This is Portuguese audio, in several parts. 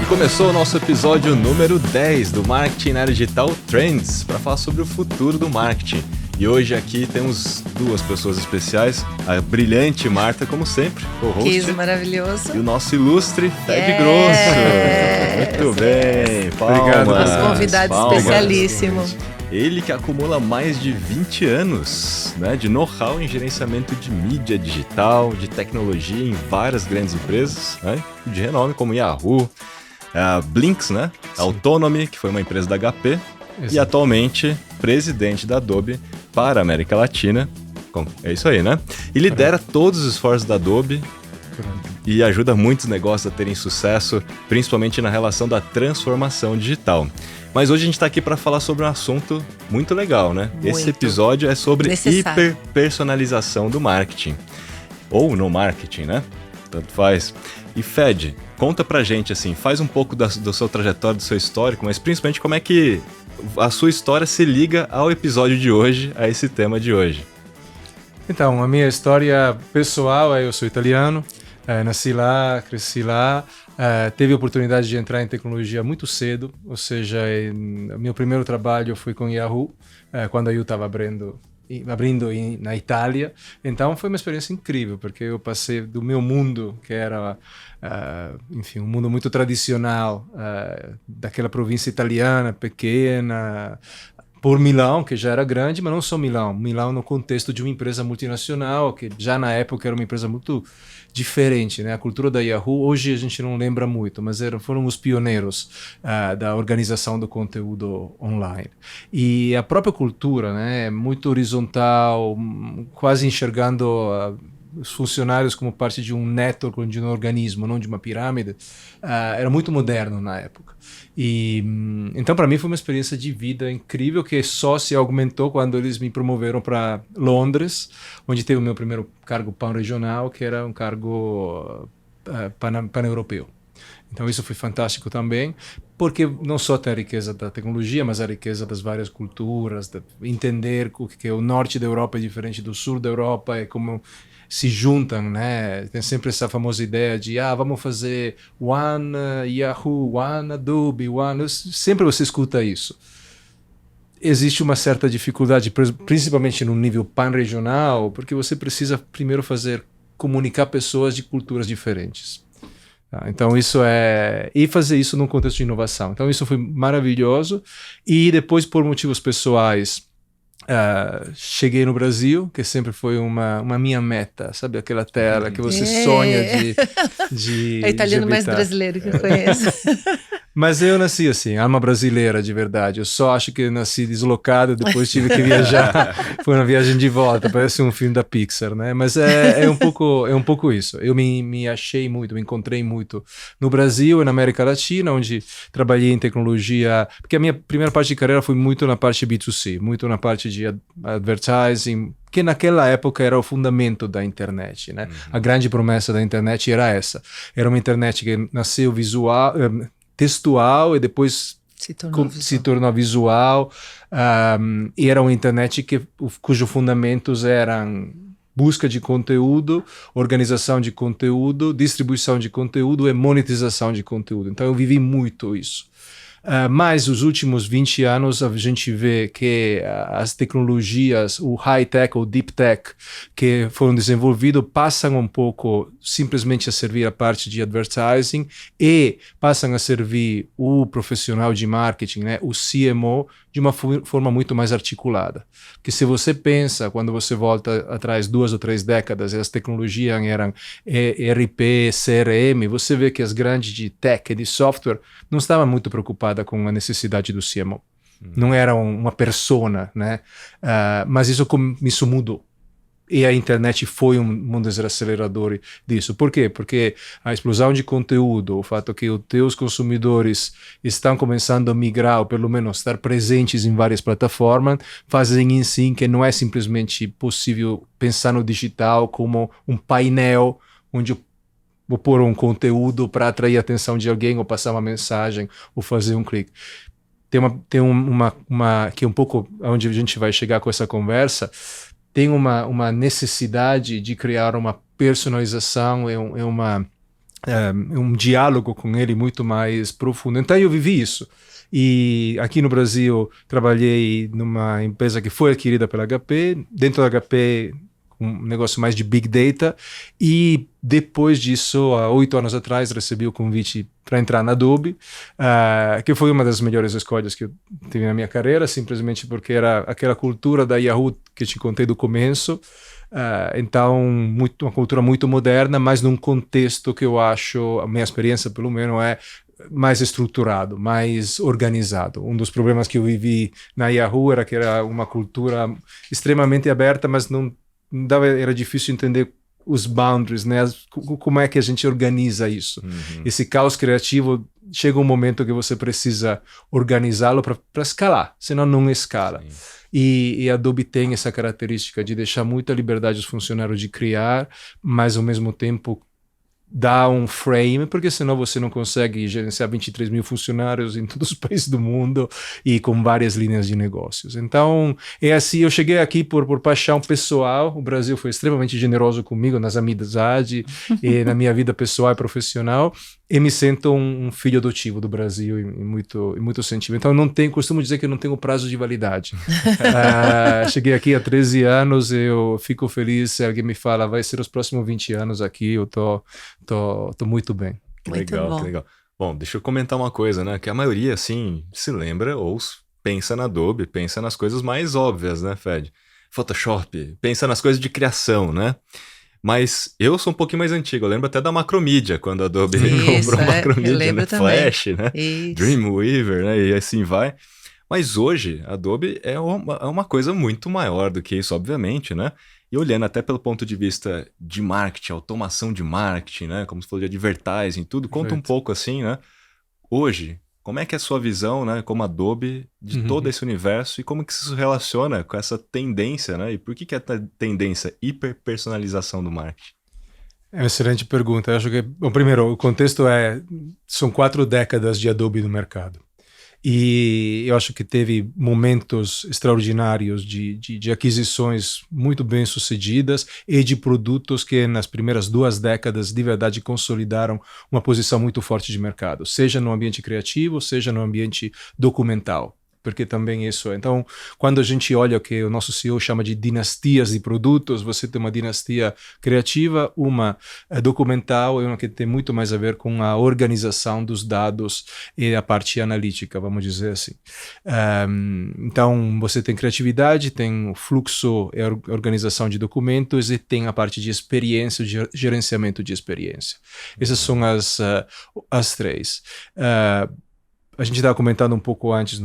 Começou o nosso episódio número 10 do Marketing na Era Digital Trends, para falar sobre o futuro do marketing. E hoje aqui temos duas pessoas especiais, a brilhante Marta, como sempre, co-host. Que maravilhoso. E o nosso ilustre Fred Grosso. Muito bem, palmas. Obrigado. Nosso convidado especialíssimo. Ele que acumula mais de 20 anos, né, de know-how em gerenciamento de mídia digital, de tecnologia em várias grandes empresas, né, de renome como Yahoo, a Blinks, né, a Autonomy, que foi uma empresa da HP, Exato. E atualmente presidente da Adobe para a América Latina. É isso aí, né? E lidera todos os esforços da Adobe e ajuda muitos negócios a terem sucesso, principalmente na relação da transformação digital. Mas hoje a gente está aqui para falar sobre um assunto muito legal, né? Muito. Esse episódio é sobre Necessário. hiperpersonalização do marketing. Ou no marketing, né? Tanto faz. E Fed, conta pra gente, assim, faz um pouco do seu trajetório, do seu histórico, mas principalmente como é que a sua história se liga ao episódio de hoje, a esse tema de hoje. Então, a minha história pessoal é: eu sou italiano, nasci lá, cresci lá, teve a oportunidade de entrar em tecnologia muito cedo, ou seja, meu primeiro trabalho foi com Yahoo, quando eu estava abrindo na Itália. Então foi uma experiência incrível, porque eu passei do meu mundo, que era enfim, um mundo muito tradicional, daquela província italiana pequena, por Milão, que já era grande, mas não só Milão no contexto de uma empresa multinacional, que já na época era uma empresa muito diferente, né? A cultura da Yahoo, hoje a gente não lembra muito, mas foram os pioneiros da organização do conteúdo online. E a própria cultura, né, é muito horizontal, quase enxergando os funcionários como parte de um network, de um organismo, não de uma pirâmide. Era muito moderno na época. E então, para mim, foi uma experiência de vida incrível, que só se aumentou quando eles me promoveram para Londres, onde teve o meu primeiro cargo pan-regional, que era um cargo pan-europeu. Então isso foi fantástico também, porque não só tem a riqueza da tecnologia, mas a riqueza das várias culturas, de entender que o norte da Europa é diferente do sul da Europa, é como se juntam, né? Tem sempre essa famosa ideia de vamos fazer One Yahoo, One Adobe, One... Sempre você escuta isso. Existe uma certa dificuldade, principalmente no nível pan-regional, porque você precisa primeiro comunicar pessoas de culturas diferentes. Então e fazer isso num contexto de inovação. Então isso foi maravilhoso. E depois, por motivos pessoais, cheguei no Brasil, que sempre foi uma minha meta, sabe? Aquela terra que você sonha de É o italiano de mais habitar. brasileiro que eu conheço. Mas eu nasci assim, alma brasileira de verdade. Eu só acho que eu nasci deslocado, depois tive que viajar. Foi uma viagem de volta, parece um filme da Pixar, né? Mas é um pouco isso. Eu me achei muito, me encontrei muito no Brasil e na América Latina, onde trabalhei em tecnologia, porque a minha primeira parte de carreira foi muito na parte B2C, muito na parte de advertising, que naquela época era o fundamento da internet, né? A grande promessa da internet era essa. Era uma internet que nasceu textual e depois se tornou visual, e era uma internet cujos fundamentos eram busca de conteúdo, organização de conteúdo, distribuição de conteúdo e monetização de conteúdo. Então eu vivi muito isso. Mas os últimos 20 anos a gente vê que as tecnologias, o high-tech ou deep-tech que foram desenvolvidos passam um pouco simplesmente a servir a parte de advertising e passam a servir o profissional de marketing, né, o CMO, de uma forma muito mais articulada. Porque se você pensa, quando você volta atrás 2 ou 3 décadas, e as tecnologias eram ERP, CRM, você vê que as grandes de tech e de software não estavam muito preocupadas com a necessidade do CMO. Não era uma persona, né? Mas isso mudou. E a internet foi um dos aceleradores disso. Por quê? Porque a explosão de conteúdo, o fato que os teus consumidores estão começando a migrar, ou pelo menos estar presentes em várias plataformas, fazem em si que não é simplesmente possível pensar no digital como um painel onde eu vou pôr um conteúdo para atrair a atenção de alguém, ou passar uma mensagem, ou fazer um clique. Tem uma que é um pouco onde a gente vai chegar com essa conversa. Tem uma necessidade de criar uma personalização, um diálogo com ele muito mais profundo. Então eu vivi isso. E aqui no Brasil trabalhei numa empresa que foi adquirida pela HP, dentro da HP um negócio mais de Big Data, e depois disso, há 8 anos atrás, recebi o convite para entrar na Adobe, que foi uma das melhores escolhas que eu tive na minha carreira, simplesmente porque era aquela cultura da Yahoo que te contei do começo. Então, uma cultura muito moderna, mas num contexto que eu acho, a minha experiência pelo menos é mais estruturado, mais organizado. Um dos problemas que eu vivi na Yahoo era que era uma cultura extremamente aberta, mas não dava, era difícil entender os boundaries, né? Como é que a gente organiza isso. Esse caos criativo, chega um momento que você precisa organizá-lo para escalar, senão não escala. E a Adobe tem essa característica de deixar muita liberdade aos funcionários de criar, mas ao mesmo tempo dar um frame, porque senão você não consegue gerenciar 23 mil funcionários em todos os países do mundo e com várias linhas de negócios. Então, é assim, eu cheguei aqui por paixão pessoal, o Brasil foi extremamente generoso comigo nas amizades e na minha vida pessoal e profissional, e me sinto um filho adotivo do Brasil em muito sentido. Então, costumo dizer que eu não tenho prazo de validade. Cheguei aqui há 13 anos, eu fico feliz se alguém me fala, vai ser os próximos 20 anos aqui, eu tô muito bem. Muito Legal, bom. que legal. Bom, deixa eu comentar uma coisa, né? Que a maioria, assim, se lembra ou pensa na Adobe, pensa nas coisas mais óbvias, né, Fed? Photoshop, pensa nas coisas de criação, né? Mas eu sou um pouquinho mais antigo, eu lembro até da Macromedia, quando a Adobe comprou a Macromedia, né? Flash, né? Isso. Dreamweaver, né? E assim vai. Mas hoje, a Adobe é uma coisa muito maior do que isso, obviamente, né? E olhando até pelo ponto de vista de marketing, automação de marketing, né? Como você falou de advertising, tudo, conta um pouco assim, né? Hoje, como é que é a sua visão, né? Como Adobe, de todo esse universo e como que isso se relaciona com essa tendência, né? E por que é a tendência hiperpersonalização do marketing? É uma excelente pergunta. Eu acho que, bom, primeiro, o contexto são 4 décadas de Adobe no mercado. E eu acho que teve momentos extraordinários de aquisições muito bem sucedidas e de produtos que nas primeiras 2 décadas de verdade consolidaram uma posição muito forte de mercado, seja no ambiente criativo, seja no ambiente documental. Porque também isso. Então, quando a gente olha o que o nosso CEO chama de dinastias de produtos, você tem uma dinastia criativa, uma documental e uma que tem muito mais a ver com a organização dos dados e a parte analítica, vamos dizer assim. Então, você tem criatividade, tem o fluxo e a organização de documentos e tem a parte de experiência, de gerenciamento de experiência. Essas são as 3. A gente estava comentando um pouco antes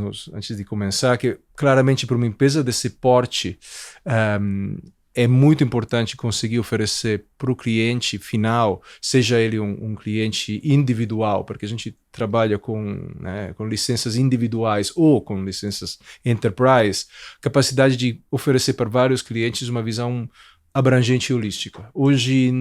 de começar que claramente para uma empresa desse porte é muito importante conseguir oferecer para o cliente final, seja ele um cliente individual, porque a gente trabalha com licenças individuais ou com licenças enterprise, capacidade de oferecer para vários clientes uma visão abrangente e holística. Hoje,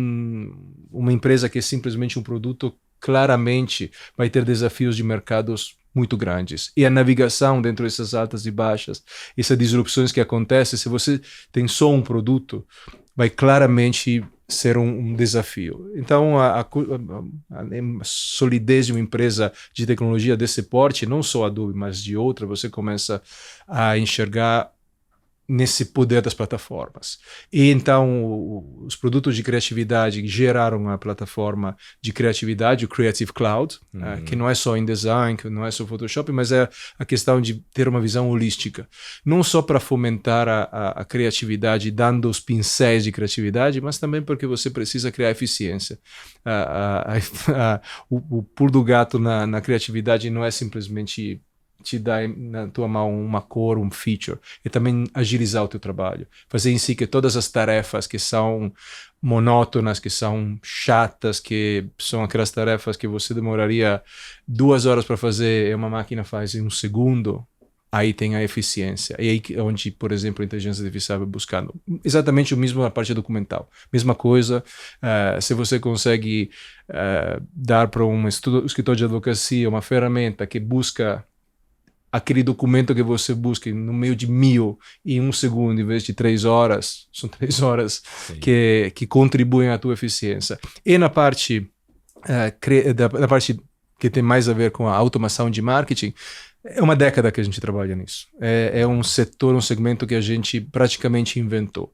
uma empresa que é simplesmente um produto claramente vai ter desafios de mercados muito grandes. E a navegação dentro dessas altas e baixas, essas disrupções que acontecem, se você tem só um produto, vai claramente ser um desafio. Então, a solidez de uma empresa de tecnologia desse porte, não só a Adobe, mas de outra, você começa a enxergar nesse poder das plataformas. E então os produtos de criatividade geraram a plataforma de criatividade, o Creative Cloud, que não é só InDesign, que não é só Photoshop, mas é a questão de ter uma visão holística. Não só para fomentar a criatividade, dando os pincéis de criatividade, mas também porque você precisa criar eficiência. O pulo do gato na criatividade não é simplesmente te dar na tua mão uma cor, um feature, e também agilizar o teu trabalho. Fazer em si que todas as tarefas que são monótonas, que são chatas, que são aquelas tarefas que você demoraria 2 horas para fazer e uma máquina faz em 1 segundo, aí tem a eficiência. E aí onde, por exemplo, a inteligência artificial vai buscando. Exatamente o mesmo na parte documental. Mesma coisa, se você consegue dar para um escritório de advocacia uma ferramenta que busca aquele documento que você busca no meio de 1000 em 1 segundo, em vez de 3 horas, são 3 horas que contribuem à tua eficiência. E na parte da parte que tem mais a ver com a automação de marketing, é uma década que a gente trabalha nisso. É um setor, um segmento que a gente praticamente inventou.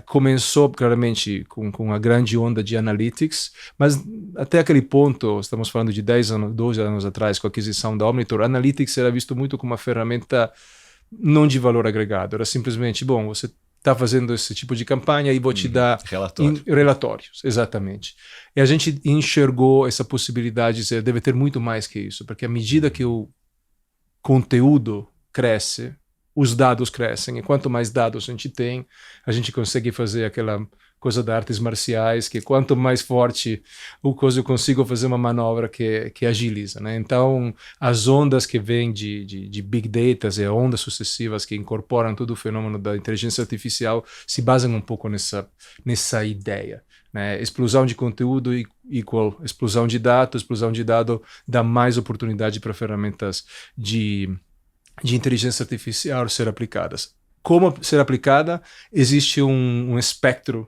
Começou claramente com a grande onda de analytics, mas até aquele ponto, estamos falando de 10 anos, 12 anos atrás, com a aquisição da Omnitor, analytics era visto muito como uma ferramenta não de valor agregado. Era simplesmente, bom, você está fazendo esse tipo de campanha e vou te dar relatórios, exatamente. E a gente enxergou essa possibilidade de dizer, deve ter muito mais que isso, porque à medida que o conteúdo cresce, os dados crescem, e quanto mais dados a gente consegue fazer aquela coisa das artes marciais, que quanto mais forte o coisa, eu consigo fazer uma manobra que agiliza, né? Então, as ondas que vêm de Big Data e ondas sucessivas que incorporam todo o fenômeno da inteligência artificial se baseiam um pouco nessa ideia, né? Explosão de conteúdo igual explosão de dado dá mais oportunidade para ferramentas de inteligência artificial ser aplicadas. Como ser aplicada? Existe um espectro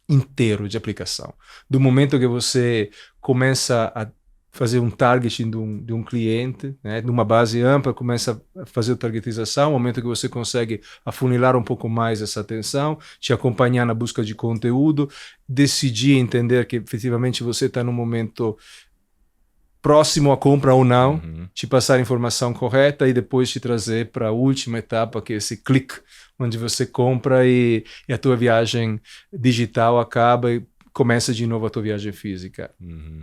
inteiro de aplicação. Do momento que você começa a fazer um targeting de um cliente, né, numa base ampla, começa a fazer a targetização, no momento que você consegue afunilar um pouco mais essa atenção, te acompanhar na busca de conteúdo, decidir entender que efetivamente você está no momento próximo à compra ou não, te passar a informação correta e depois te trazer para a última etapa, que é esse clique, onde você compra e a tua viagem digital acaba e começa de novo a tua viagem física.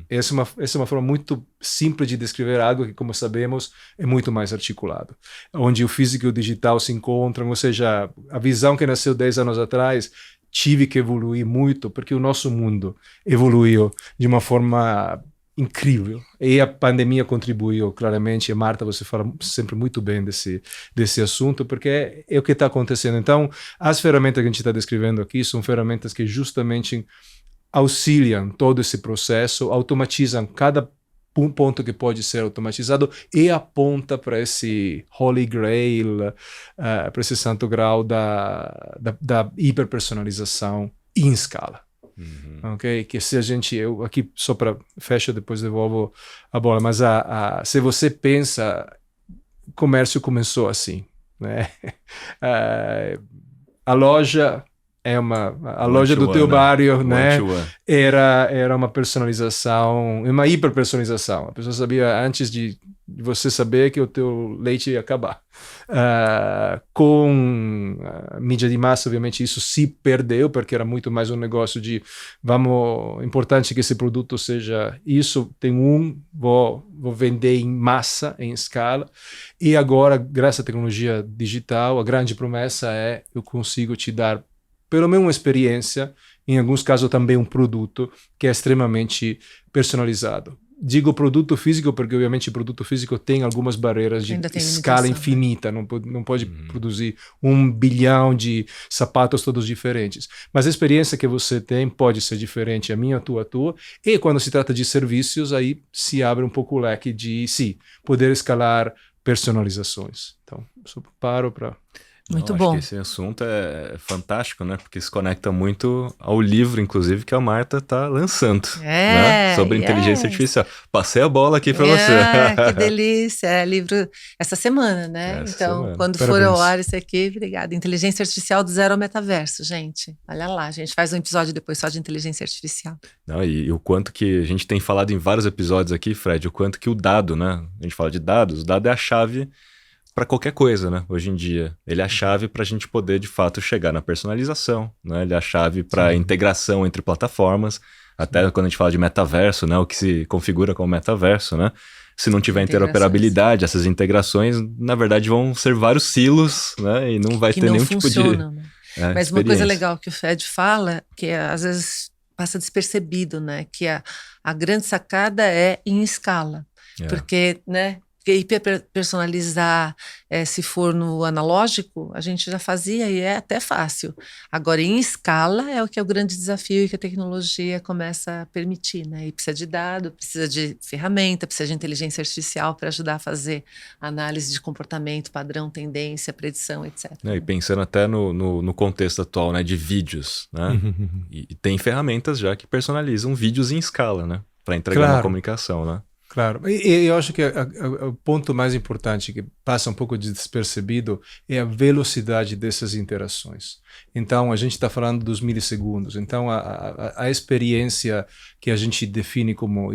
Essa é uma forma muito simples de descrever algo que, como sabemos, é muito mais articulado. Onde o físico e o digital se encontram, ou seja, a visão que nasceu 10 anos atrás tive que evoluir muito, porque o nosso mundo evoluiu de uma forma incrível. E a pandemia contribuiu claramente. E Marta, você fala sempre muito bem desse assunto, porque é o que está acontecendo. Então, as ferramentas que a gente está descrevendo aqui são ferramentas que justamente auxiliam todo esse processo, automatizam cada ponto que pode ser automatizado e aponta para esse holy grail, para esse santo grau da hiperpersonalização em escala. Ok? Que se a gente, eu aqui só para fecha, depois devolvo a bola, mas se você pensa, o comércio começou assim, né? A loja a loja do teu bairro, né? Era uma personalização, uma hiperpersonalização. A pessoa sabia antes de você saber que o teu leite ia acabar. Com a mídia de massa, obviamente, isso se perdeu, porque era muito mais um negócio de importante que esse produto seja isso, vou vender em massa, em escala. E agora, graças à tecnologia digital, a grande promessa é eu consigo te dar pelo menos uma experiência, em alguns casos também um produto que é extremamente personalizado. Digo produto físico porque, obviamente, o produto físico tem algumas barreiras de escala infinita, né? Não pode produzir 1 bilhão de sapatos todos diferentes. Mas a experiência que você tem pode ser diferente, a minha, a tua. E quando se trata de serviços, aí se abre um pouco o leque de, poder escalar personalizações. Então, só paro para... Muito bom. Acho que esse assunto é fantástico, né? Porque se conecta muito ao livro, inclusive, que a Marta está lançando, né? Sobre inteligência artificial. Passei a bola aqui para você. Que delícia. É livro essa semana, né? Quando for ao ar isso aqui, obrigada. Inteligência Artificial do Zero ao Metaverso, gente. Olha lá, a gente faz um episódio depois só de inteligência artificial. Não, e o quanto que a gente tem falado em vários episódios aqui, Fred, o quanto que o dado, né? A gente fala de dados, o dado é a chave para qualquer coisa, né? Hoje em dia. Ele é a chave para a gente poder, de fato, chegar na personalização, né? Ele é a chave para a integração entre plataformas, até quando a gente fala de metaverso, né? O que se configura como metaverso, né? Se não tiver interoperabilidade, essas integrações, na verdade, vão ser vários silos, né? E não vai ter nenhum tipo de... Né? Mas uma coisa legal que o Fred fala, que às vezes passa despercebido, né? Que a grande sacada é em escala. Porque, né? Porque hiperpersonalizar, se for no analógico, a gente já fazia e é até fácil. Agora, em escala, é o que é o grande desafio e que a tecnologia começa a permitir, né? E precisa de dado, precisa de ferramenta, precisa de inteligência artificial para ajudar a fazer análise de comportamento, padrão, tendência, predição, etc. E pensando até no contexto atual, né? De vídeos, né? E tem ferramentas já que personalizam vídeos em escala, né? para entregar uma comunicação, né? Claro, e eu acho que o ponto mais importante que passa um pouco despercebido é a velocidade dessas interações. Então, a gente está falando dos milissegundos. Então, a experiência que a gente define como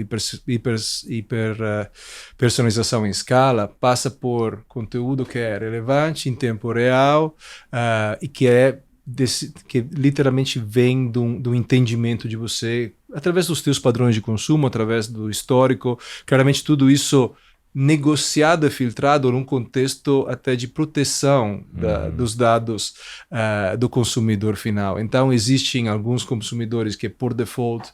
personalização em escala passa por conteúdo que é relevante em tempo real e que literalmente vem do entendimento de você através dos teus padrões de consumo, através do histórico. Claramente tudo isso negociado e filtrado num contexto até de proteção dos dados do consumidor final. Então existem alguns consumidores que por default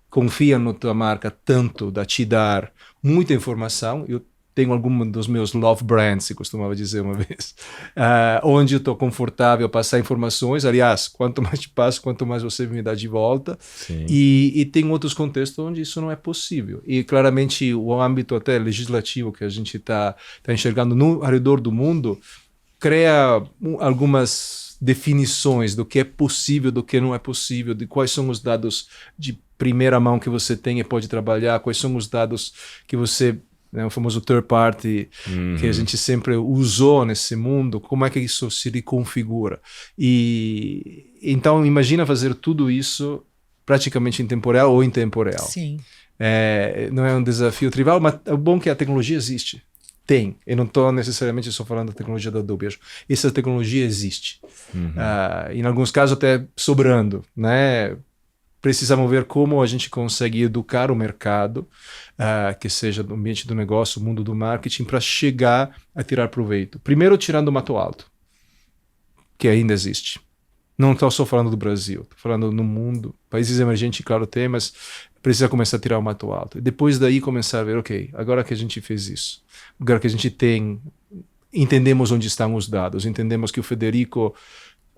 confiam na tua marca tanto da te dar muita informação. Eu tenho algum dos meus love brands, se costumava dizer uma vez, onde eu estou confortável a passar informações. Aliás, quanto mais te passo, quanto mais você me dá de volta. E tem outros contextos onde isso não é possível. E claramente o âmbito até legislativo que a gente está enxergando ao redor do mundo cria algumas definições do que é possível, do que não é possível, de quais são os dados de primeira mão que você tem e pode trabalhar, quais são os dados que você... o famoso third party que a gente sempre usou nesse mundo, como é que isso se reconfigura. E então imagina fazer tudo isso praticamente em tempo real ou em tempo real. Sim. Não é um desafio trivial, mas é bom que a tecnologia existe. Tem. Eu não estou necessariamente só falando da tecnologia da Adobe. Essa tecnologia existe. Em alguns casos até sobrando, né? Precisamos ver como a gente consegue educar o mercado, que seja do ambiente do negócio, o mundo do marketing, para chegar a tirar proveito. Primeiro, tirando o mato alto, que ainda existe. Não estou só falando do Brasil, estou falando no mundo. Países emergentes, claro, tem, mas precisa começar a tirar o mato alto. E depois daí começar a ver, ok, agora que a gente fez isso, agora que a gente entendemos onde estão os dados, entendemos que o Federico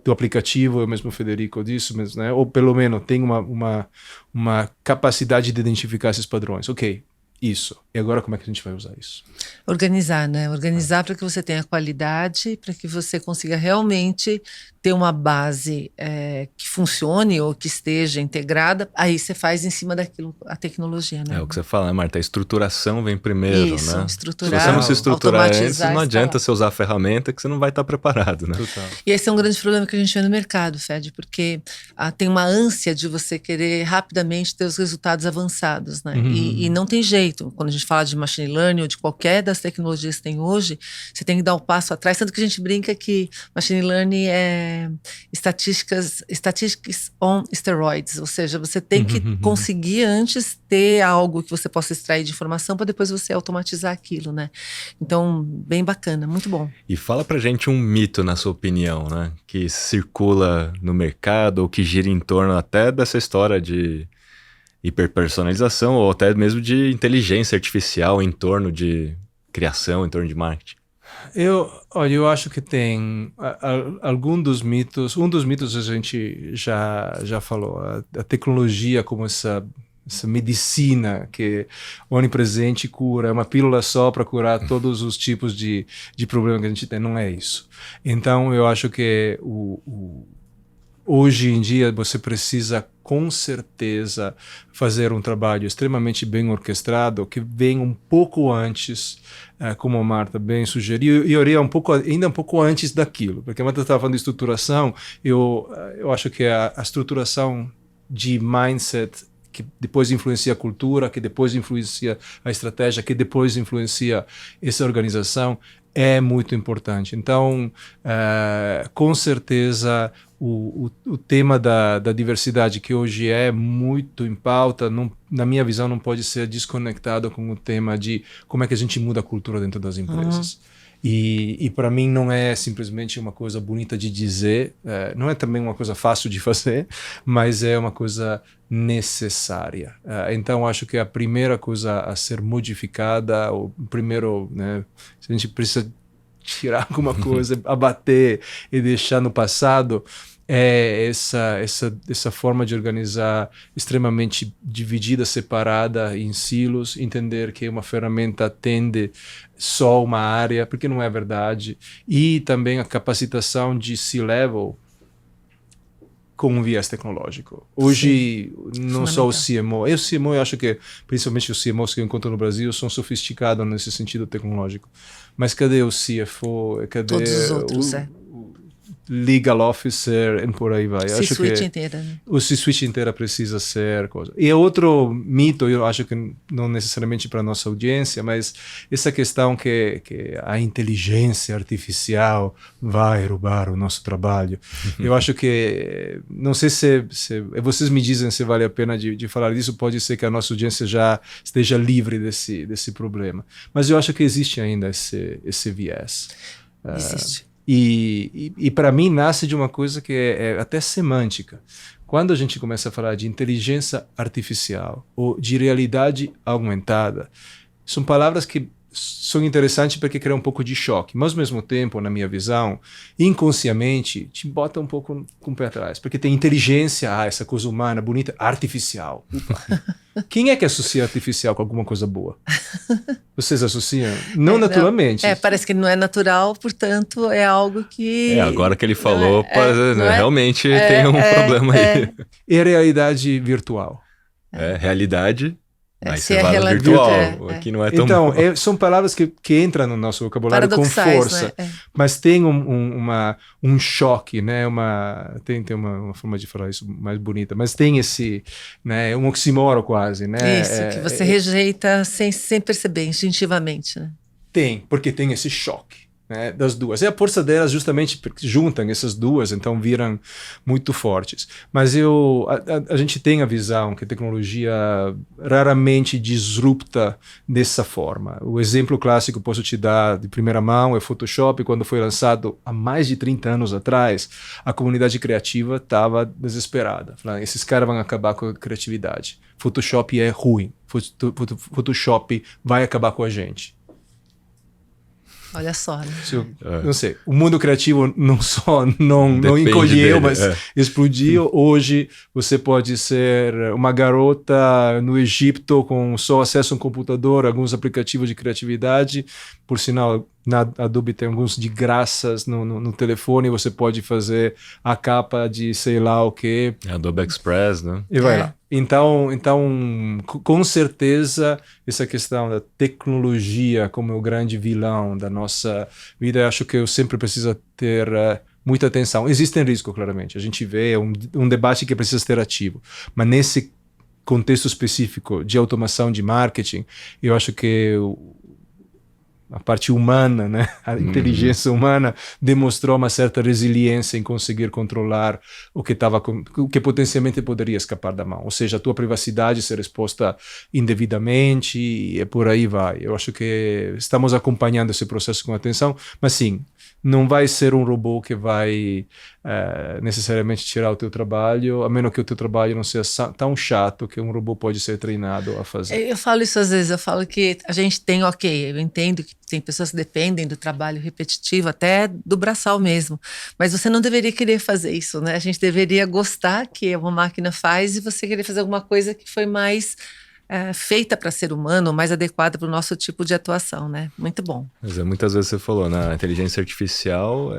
do aplicativo é o mesmo Federico disso, né? Ou pelo menos tem uma capacidade de identificar esses padrões. Ok, isso. E agora como é que a gente vai usar isso? Organizar, né? Organizar para que você tenha qualidade, para que você consiga realmente ter uma base que funcione ou que esteja integrada. Aí você faz em cima daquilo a tecnologia, né? É o que você fala, né, Marta? A estruturação vem primeiro, isso, né? estruturar, se você não se estruturar antes, não escalar. adianta você usar a ferramenta que você não vai estar preparado, né? Total. E esse é um grande problema que a gente vê no mercado, Fed, porque tem uma ânsia de você querer rapidamente ter os resultados avançados, né? E não tem jeito. Quando a gente fala de machine learning ou de qualquer das tecnologias que tem hoje, você tem que dar um passo atrás, tanto que a gente brinca que machine learning é estatísticas on steroids, ou seja, você tem que conseguir antes ter algo que você possa extrair de informação para depois você automatizar aquilo, né? Então, bem bacana, muito bom. E fala pra gente um mito, na sua opinião, né? Que circula no mercado ou que gira em torno até dessa história de hiperpersonalização ou até mesmo de inteligência artificial em torno de criação, em torno de marketing. Eu acho que tem algum dos mitos. Um dos mitos a gente já falou. A tecnologia como essa medicina que onipresente cura, é uma pílula só para curar todos os tipos de problema que a gente tem. Não é isso. Então, eu acho que hoje em dia você precisa com certeza fazer um trabalho extremamente bem orquestrado que vem um pouco antes, como a Marta bem sugeriu, e eu iria ainda um pouco antes daquilo, porque a Marta estava falando de estruturação. Eu acho que a estruturação de mindset que depois influencia a cultura, que depois influencia a estratégia, que depois influencia essa organização, é muito importante. Então, com certeza, o tema da diversidade, que hoje é muito em pauta, na minha visão, não pode ser desconectado com o tema de como é que a gente muda a cultura dentro das empresas. E para mim não é simplesmente uma coisa bonita de dizer, não é também uma coisa fácil de fazer, mas é uma coisa necessária. Então acho que a primeira coisa a ser modificada, o primeiro, né, se a gente precisa tirar alguma coisa, abater e deixar no passado, é essa forma de organizar extremamente dividida, separada em silos, entender que uma ferramenta atende só uma área, porque não é verdade, e também a capacitação de C-level com um viés tecnológico. Hoje, não só o CMO. Eu acho que, principalmente os CMOs que eu encontro no Brasil, são sofisticados nesse sentido tecnológico. Mas cadê o CFO? Cadê todos os outros, o legal officer e por aí vai? C-suite inteira, né? O C-suite inteira precisa ser coisa. E outro mito, eu acho que não necessariamente para a nossa audiência, mas essa questão que a inteligência artificial vai roubar o nosso trabalho. Eu acho que, não sei se vocês me dizem se vale a pena de falar disso, pode ser que a nossa audiência já esteja livre desse problema. Mas eu acho que existe ainda esse viés. Existe. E para mim nasce de uma coisa que é até semântica. Quando a gente começa a falar de inteligência artificial ou de realidade aumentada, são palavras que são interessantes porque criam um pouco de choque, mas ao mesmo tempo, na minha visão, inconscientemente, te bota um pouco com o pé atrás, porque tem inteligência, essa coisa humana, bonita, artificial. Quem é que associa artificial com alguma coisa boa? Vocês associam? Não naturalmente. Parece que não é natural, portanto, é algo que... agora que ele falou, realmente tem um problema aí. E a realidade virtual? Realidade... Aí se você vai no virtual, aqui não é tão então, bom. São palavras que entram no nosso vocabulário com força, né? mas tem um choque, né? Tem uma forma de falar isso mais bonita, mas tem esse, né? Um oxímoro quase, né? Isso, que você rejeita sem perceber, instintivamente, né? Porque tem esse choque. Né, das duas. E a força delas justamente juntam essas duas, então viram muito fortes. Mas a gente tem a visão que a tecnologia raramente disrupta dessa forma. O exemplo clássico que posso te dar de primeira mão é Photoshop. Quando foi lançado há mais de 30 anos atrás, a comunidade criativa estava desesperada. Falando, esses caras vão acabar com a criatividade. Photoshop é ruim. Photoshop vai acabar com a gente. Olha só, né? Não sei, o mundo criativo não só não encolheu, mas explodiu. Hoje você pode ser uma garota no Egito com só acesso a um computador, alguns aplicativos de criatividade. Por sinal, na Adobe tem alguns de graças no telefone, você pode fazer a capa de sei lá o que. Adobe Express, né? E vai lá. Então, com certeza, essa questão da tecnologia como o grande vilão da nossa vida, eu acho que eu sempre preciso ter muita atenção. Existem riscos, claramente. A gente vê um debate que precisa ser ativo. Mas nesse contexto específico de automação de marketing, eu acho que a parte humana, né? A inteligência humana demonstrou uma certa resiliência em conseguir controlar o que potencialmente poderia escapar da mão. Ou seja, a tua privacidade ser exposta indevidamente e por aí vai. Eu acho que estamos acompanhando esse processo com atenção, mas sim, não vai ser um robô que vai necessariamente tirar o teu trabalho, a menos que o teu trabalho não seja tão chato que um robô pode ser treinado a fazer. Eu falo isso às vezes, eu falo que a gente tem, eu entendo que tem pessoas que dependem do trabalho repetitivo, até do braçal mesmo, mas você não deveria querer fazer isso, né? A gente deveria gostar que uma máquina faz e você querer fazer alguma coisa que foi mais feita para ser humano, mais adequada para o nosso tipo de atuação, né? Muito bom. Mas muitas vezes você falou, né? A inteligência artificial,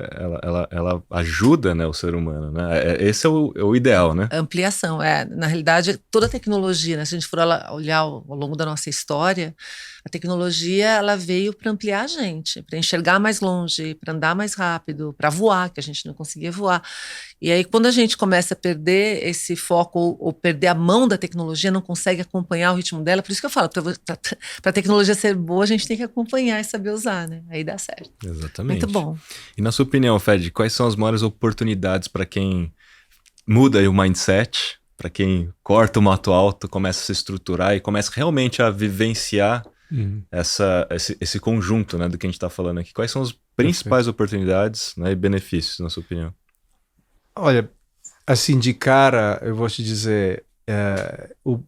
ela ajuda, né, o ser humano, né? Esse é o ideal, né? Ampliação, na realidade, toda a tecnologia, né? Se a gente for olhar ao longo da nossa história, a tecnologia, ela veio para ampliar a gente, para enxergar mais longe, para andar mais rápido, para voar, que a gente não conseguia voar. E aí, quando a gente começa a perder esse foco ou perder a mão da tecnologia, não consegue acompanhar o ritmo dela, por isso que eu falo, para a tecnologia ser boa, a gente tem que acompanhar e saber usar, né? Aí dá certo. Exatamente. Muito bom. E na sua opinião, Fed, quais são as maiores oportunidades para quem muda o mindset, para quem corta o mato alto, começa a se estruturar e começa realmente a vivenciar esse conjunto, né, do que a gente está falando aqui? Quais são as principais oportunidades, né, e benefícios, na sua opinião? Olha, assim, de cara, eu vou te dizer,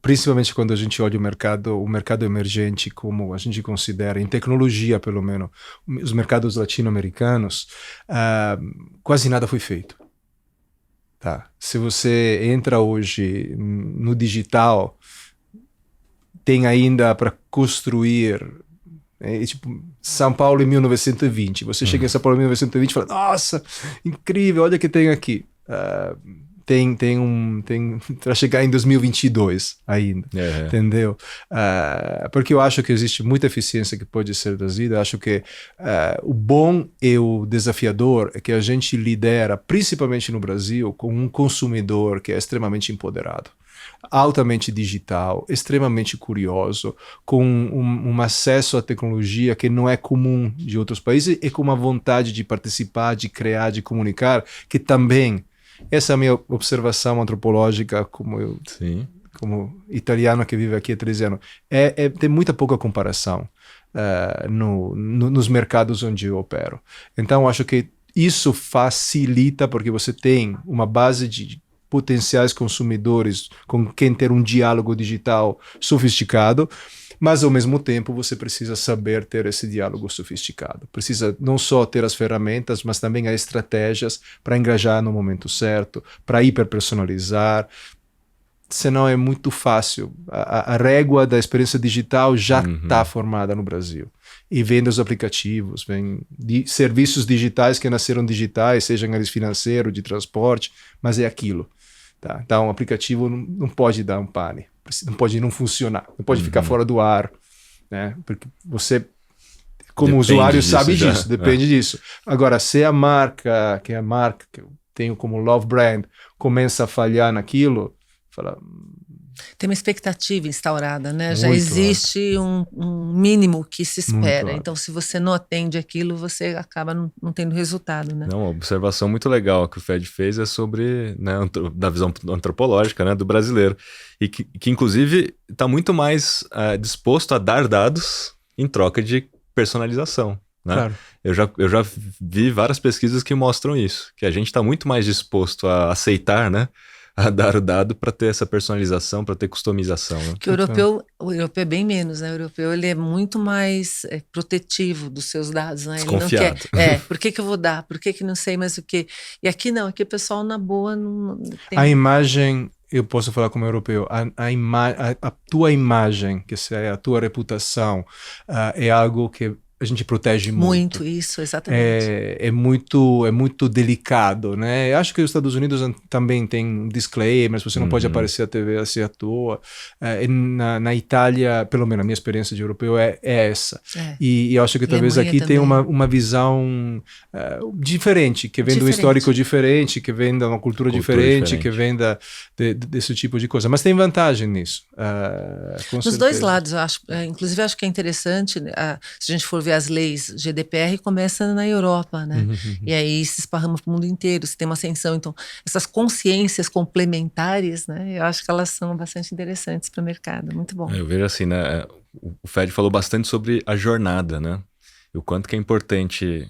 principalmente quando a gente olha o mercado emergente, como a gente considera, em tecnologia pelo menos, os mercados latino-americanos, quase nada foi feito. Tá? Se você entra hoje no digital, tem ainda para construir, tipo São Paulo em 1920. Você chega em São Paulo em 1920 e fala, nossa, incrível, olha o que tem aqui. para chegar em 2022 ainda, entendeu? Porque eu acho que existe muita eficiência que pode ser trazida. Acho que o bom e o desafiador é que a gente lidera, principalmente no Brasil, com um consumidor que é extremamente empoderado, altamente digital, extremamente curioso, com um acesso à tecnologia que não é comum de outros países e com uma vontade de participar, de criar, de comunicar, que também, essa é a minha observação antropológica como italiano que vive aqui há 13 anos, tem muita pouca comparação nos mercados onde eu opero. Então, acho que isso facilita, porque você tem uma base de potenciais consumidores com quem ter um diálogo digital sofisticado, mas ao mesmo tempo você precisa saber ter esse diálogo sofisticado. Precisa não só ter as ferramentas, mas também as estratégias para engajar no momento certo, para hiperpersonalizar. Senão é muito fácil. A régua da experiência digital já está formada no Brasil. E vem dos aplicativos, vem de serviços digitais que nasceram digitais, sejam eles financeiros, de transporte, mas é aquilo. Tá? Então, o aplicativo não pode dar um pane, não pode não funcionar, não pode ficar fora do ar, né? Porque você, como usuário, sabe disso, depende disso. Agora, se a marca que eu tenho como love brand começa a falhar naquilo, fala... Tem uma expectativa instaurada, né? Já existe um mínimo que se espera. Então, se você não atende aquilo, você acaba não tendo resultado, né? Não, uma observação muito legal que o Fed fez é sobre, né, da visão antropológica, né, do brasileiro. E que inclusive, está muito mais disposto a dar dados em troca de personalização. Né? Claro. Eu já vi várias pesquisas que mostram isso, que a gente está muito mais disposto a aceitar, né, a dar o dado para ter essa personalização, para ter customização. Né? Que o europeu é bem menos, né? O europeu ele é muito mais protetivo dos seus dados, né? Ele desconfiado. Não quer, por que eu vou dar? Por que não sei mais o quê? E aqui não, aqui o pessoal na boa não tem... A imagem, eu posso falar como europeu, a tua imagem, que é a tua reputação, é algo que a gente protege muito. Muito, isso, exatamente. É muito delicado, né? Eu acho que os Estados Unidos também tem disclaimers, você não pode aparecer na TV assim à toa. Na Itália, pelo menos a minha experiência de europeu é essa. E eu acho que talvez aqui tem uma visão diferente, que vem de um histórico diferente, que vem de uma cultura diferente, que vem desse tipo de coisa. Mas tem vantagem nisso. Nos dois lados, eu acho. Inclusive, acho que é interessante, se a gente for ver as leis GDPR, começa na Europa, né? E aí se esparrama para o mundo inteiro, se tem uma ascensão. Então, essas consciências complementares, né? Eu acho que elas são bastante interessantes para o mercado. Muito bom. Eu vejo assim, né? O Fed falou bastante sobre a jornada, né? E o quanto que é importante,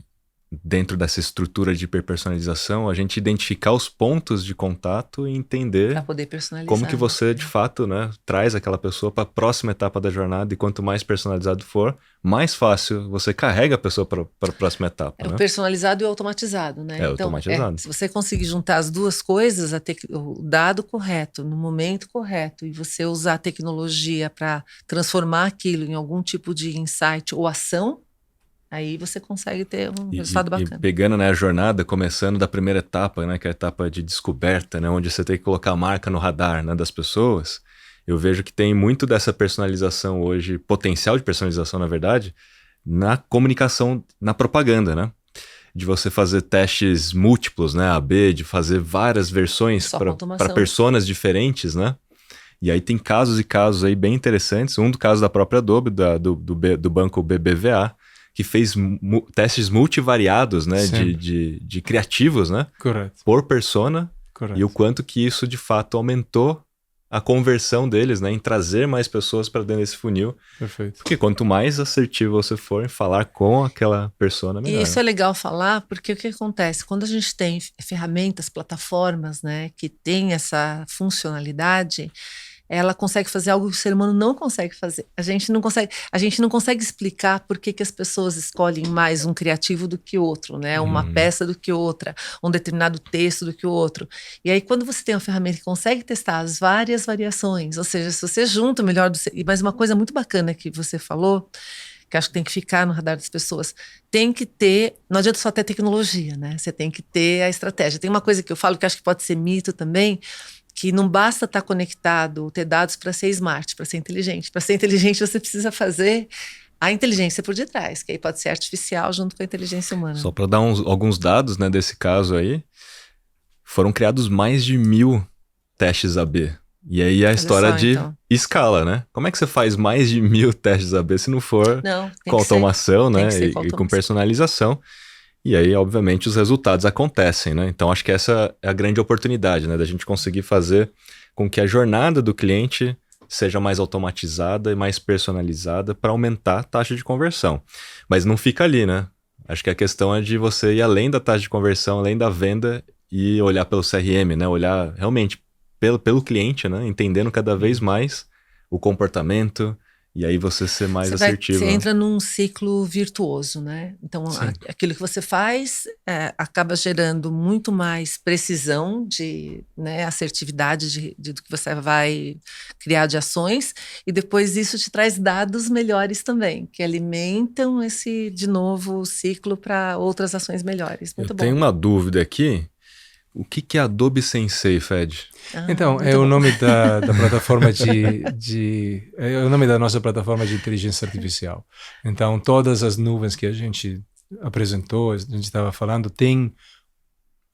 dentro dessa estrutura de hiperpersonalização, a gente identificar os pontos de contato e entender para poder personalizar, como que você, de fato, né, traz aquela pessoa para a próxima etapa da jornada, e quanto mais personalizado for, mais fácil você carrega a pessoa para a próxima etapa. O personalizado e o automatizado, né? Então, automatizado. Se você conseguir juntar as duas coisas, o dado correto, no momento correto, e você usar a tecnologia para transformar aquilo em algum tipo de insight ou ação, aí você consegue ter um resultado bacana. E pegando, né, a jornada, começando da primeira etapa, né, que é a etapa de descoberta, né, onde você tem que colocar a marca no radar, né, das pessoas, eu vejo que tem muito dessa personalização hoje, potencial de personalização, na verdade, na comunicação, na propaganda, né? De você fazer testes múltiplos, né, AB, de fazer várias versões para personas diferentes, né? E aí tem casos e casos aí bem interessantes. Um do caso da própria Adobe, do banco BBVA, que fez testes multivariados, né, de criativos, né, correto, por persona, correto, e o quanto que isso de fato aumentou a conversão deles, né, em trazer mais pessoas para dentro desse funil. Perfeito. Porque quanto mais assertivo você for em falar com aquela persona, melhor. E isso é legal falar, porque o que acontece? Quando a gente tem ferramentas, plataformas, né, que tem essa funcionalidade, ela consegue fazer algo que o ser humano não consegue fazer. A gente não consegue explicar por que as pessoas escolhem mais um criativo do que outro, né? Uma peça do que outra, um determinado texto do que o outro. E aí, quando você tem uma ferramenta que consegue testar as várias variações, ou seja, se você junta o melhor do... Mas uma coisa muito bacana que você falou, que acho que tem que ficar no radar das pessoas. Tem que ter, não adianta só ter tecnologia, né? Você tem que ter a estratégia. Tem uma coisa que eu falo que acho que pode ser mito também, que não basta estar conectado, ter dados para ser smart, para ser inteligente. Para ser inteligente, você precisa fazer a inteligência por detrás, que aí pode ser artificial junto com a inteligência humana. Só para dar alguns dados, né, desse caso aí, foram criados mais de 1.000 testes AB. E aí a história só, de então. escala, né? Como é que você faz mais de 1.000 testes AB se não for com automação, né? E com personalização? E aí, obviamente, os resultados acontecem, né? Então, acho que essa é a grande oportunidade, né? Da gente conseguir fazer com que a jornada do cliente seja mais automatizada e mais personalizada para aumentar a taxa de conversão. Mas não fica ali, né? Acho que a questão é de você ir além da taxa de conversão, além da venda e olhar pelo CRM, né? Olhar realmente pelo cliente, né? Entendendo cada vez mais o comportamento e aí você ser mais assertivo. Você entra num ciclo virtuoso, né? Então, aquilo que você faz acaba gerando muito mais precisão de, né, assertividade do que você vai criar de ações, e depois isso te traz dados melhores também, que alimentam esse, de novo, ciclo para outras ações melhores. Muito bom. Tenho uma dúvida aqui. O que é Adobe Sensei, Fed? Então, é o nome da plataforma é o nome da nossa plataforma de inteligência artificial. Então, todas as nuvens que a gente apresentou, a gente estava falando, tem,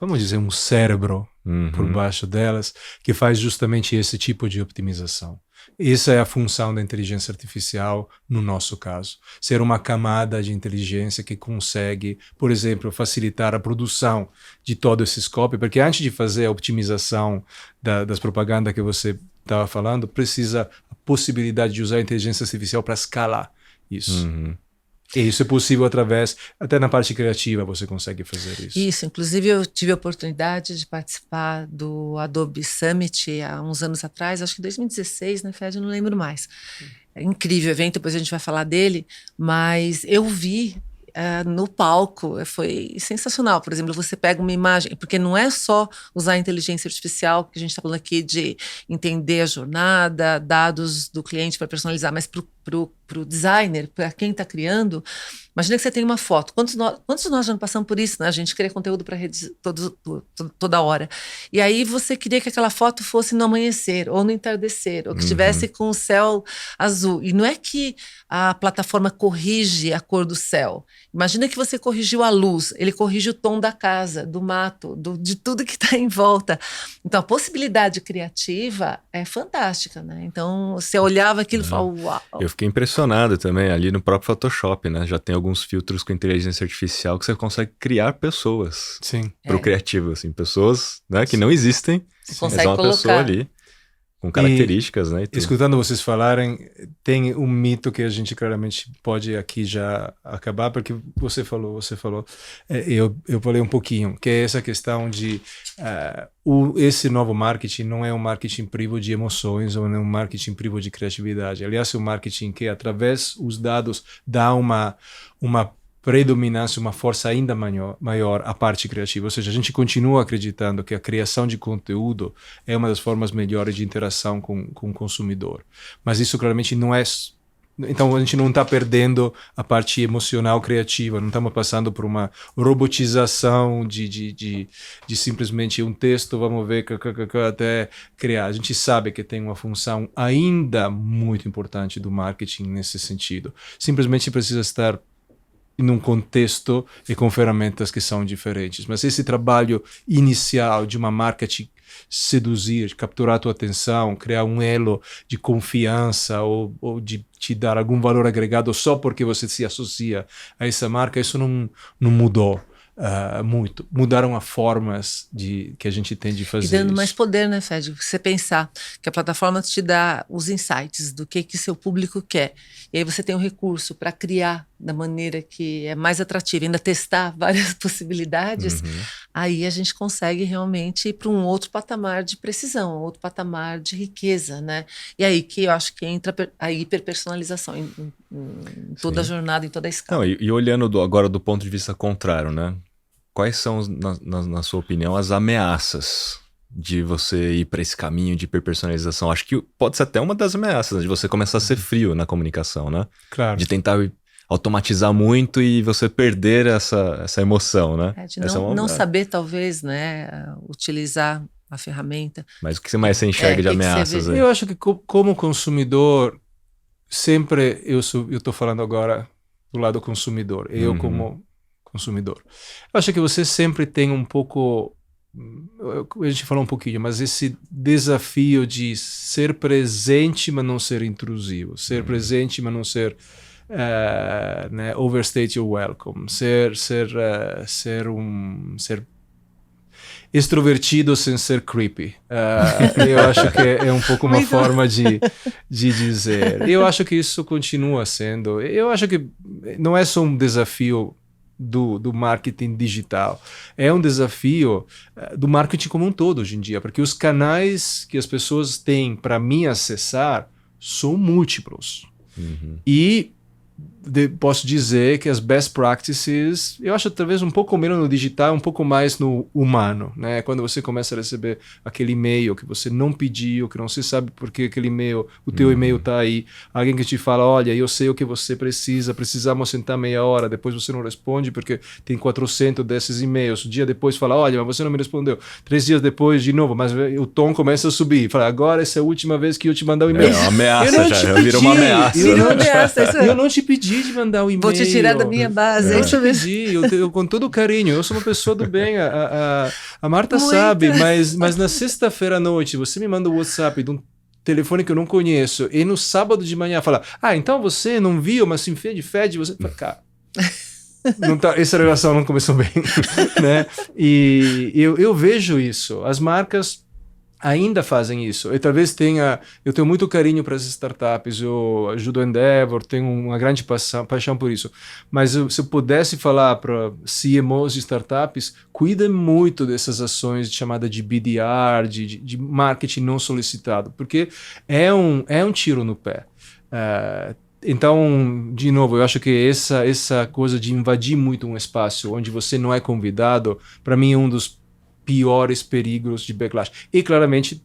vamos dizer, um cérebro por baixo delas que faz justamente esse tipo de optimização. Essa é a função da inteligência artificial no nosso caso. Ser uma camada de inteligência que consegue, por exemplo, facilitar a produção de todo esse scope, porque antes de fazer a optimização das propagandas que você estava falando, precisa a possibilidade de usar a inteligência artificial para escalar isso. E isso é possível através, até na parte criativa você consegue fazer isso. Isso, inclusive eu tive a oportunidade de participar do Adobe Summit há uns anos atrás, acho que 2016, né, Fed, eu não lembro mais. É incrível o evento, depois a gente vai falar dele, mas eu vi no palco, foi sensacional. Por exemplo, você pega uma imagem, porque não é só usar a inteligência artificial, que a gente está falando aqui de entender a jornada, dados do cliente para personalizar, mas para o designer, para quem está criando, imagina que você tem uma foto. Quantos de nós já não passamos por isso, né? A gente cria conteúdo para redes toda hora. E aí você queria que aquela foto fosse no amanhecer, ou no entardecer, ou que estivesse com o céu azul. E não é que a plataforma corrige a cor do céu. Imagina que você corrigiu a luz, ele corrige o tom da casa, do mato, de tudo que está em volta. Então, a possibilidade criativa é fantástica, né? Então, você olhava aquilo e falava, uau. Eu fiquei impressionado também ali no próprio Photoshop, né? Já tem alguns filtros com inteligência artificial que você consegue criar pessoas para o criativo, assim, pessoas, né, que não existem, mas é uma pessoa ali com características, né? E tudo. Escutando vocês falarem, tem um mito que a gente claramente pode aqui já acabar, porque você falou, eu falei um pouquinho, que é essa questão de esse novo marketing não é um marketing privo de emoções ou não é um marketing privo de criatividade. Aliás, é um marketing que, através dos dados, dá uma predominância, uma força ainda maior à parte criativa. Ou seja, a gente continua acreditando que a criação de conteúdo é uma das formas melhores de interação com o consumidor. Mas isso claramente não é... Então a gente não está perdendo a parte emocional criativa, não estamos passando por uma robotização de simplesmente um texto, vamos ver, até criar. A gente sabe que tem uma função ainda muito importante do marketing nesse sentido. Simplesmente precisa estar em um contexto e com ferramentas que são diferentes. Mas esse trabalho inicial de uma marca te seduzir, capturar a tua atenção, criar um elo de confiança ou de te dar algum valor agregado só porque você se associa a essa marca, isso não mudou muito. Mudaram as formas que a gente tem de fazer isso. E dando mais poder, né, Fed? Você pensar que a plataforma te dá os insights do que seu público quer. E aí você tem o recurso para criar da maneira que é mais atrativa, ainda testar várias possibilidades, aí a gente consegue realmente ir para um outro patamar de precisão, um outro patamar de riqueza, né? E aí que eu acho que entra a hiperpersonalização em toda a jornada, em toda a escala. Não, e olhando agora do ponto de vista contrário, né? Quais são, na sua opinião, as ameaças de você ir para esse caminho de hiperpersonalização? Acho que pode ser até uma das ameaças, né? De você começar a ser frio na comunicação, né? Claro. De tentar automatizar muito e você perder essa emoção, né? De não saber, talvez, né, utilizar a ferramenta. Mas o que mais você enxerga de ameaças aí? Eu acho que como consumidor, sempre eu estou falando agora do lado consumidor, eu como consumidor. Eu acho que você sempre tem um pouco, a gente falou um pouquinho, mas esse desafio de ser presente, mas não ser intrusivo, ser presente, mas não ser né, overstate your welcome, ser extrovertido sem ser creepy. Eu acho que é um pouco uma forma de dizer. Eu acho que isso continua sendo. Eu acho que não é só um desafio do marketing digital, é um desafio do marketing como um todo hoje em dia, porque os canais que as pessoas têm para me acessar são múltiplos. E posso dizer que as best practices, eu acho talvez um pouco menos no digital, um pouco mais no humano, né? Quando você começa a receber aquele e-mail que você não pediu, que não se sabe por que aquele e-mail, o teu e-mail está aí, alguém que te fala, olha, eu sei o que você precisamos sentar meia hora, depois você não responde porque tem 400 desses e-mails, um dia depois fala, olha, mas você não me respondeu, 3 dias depois de novo, mas o tom começa a subir, fala, agora essa é a última vez que eu te mandar um e-mail. É uma ameaça já virou uma ameaça. Eu não te pedi de mandar um e-mail. Vou te tirar da minha base. Eu te pedi, eu com todo carinho, eu sou uma pessoa do bem, a Marta sabe, mas na sexta-feira à noite você me manda um WhatsApp de um telefone que eu não conheço e no sábado de manhã fala, então você não viu, mas se fede, você fala, cara, não tá, essa relação não começou bem, né? E eu vejo isso, as marcas ainda fazem isso. Eu talvez eu tenho muito carinho para as startups, eu ajudo a Endeavor, tenho uma grande paixão por isso. Mas se eu pudesse falar para CMOs de startups, cuidem muito dessas ações chamada de BDR, de marketing não solicitado, porque é um tiro no pé. Então, de novo, eu acho que essa coisa de invadir muito um espaço onde você não é convidado, para mim é um dos piores perigos de backlash. E claramente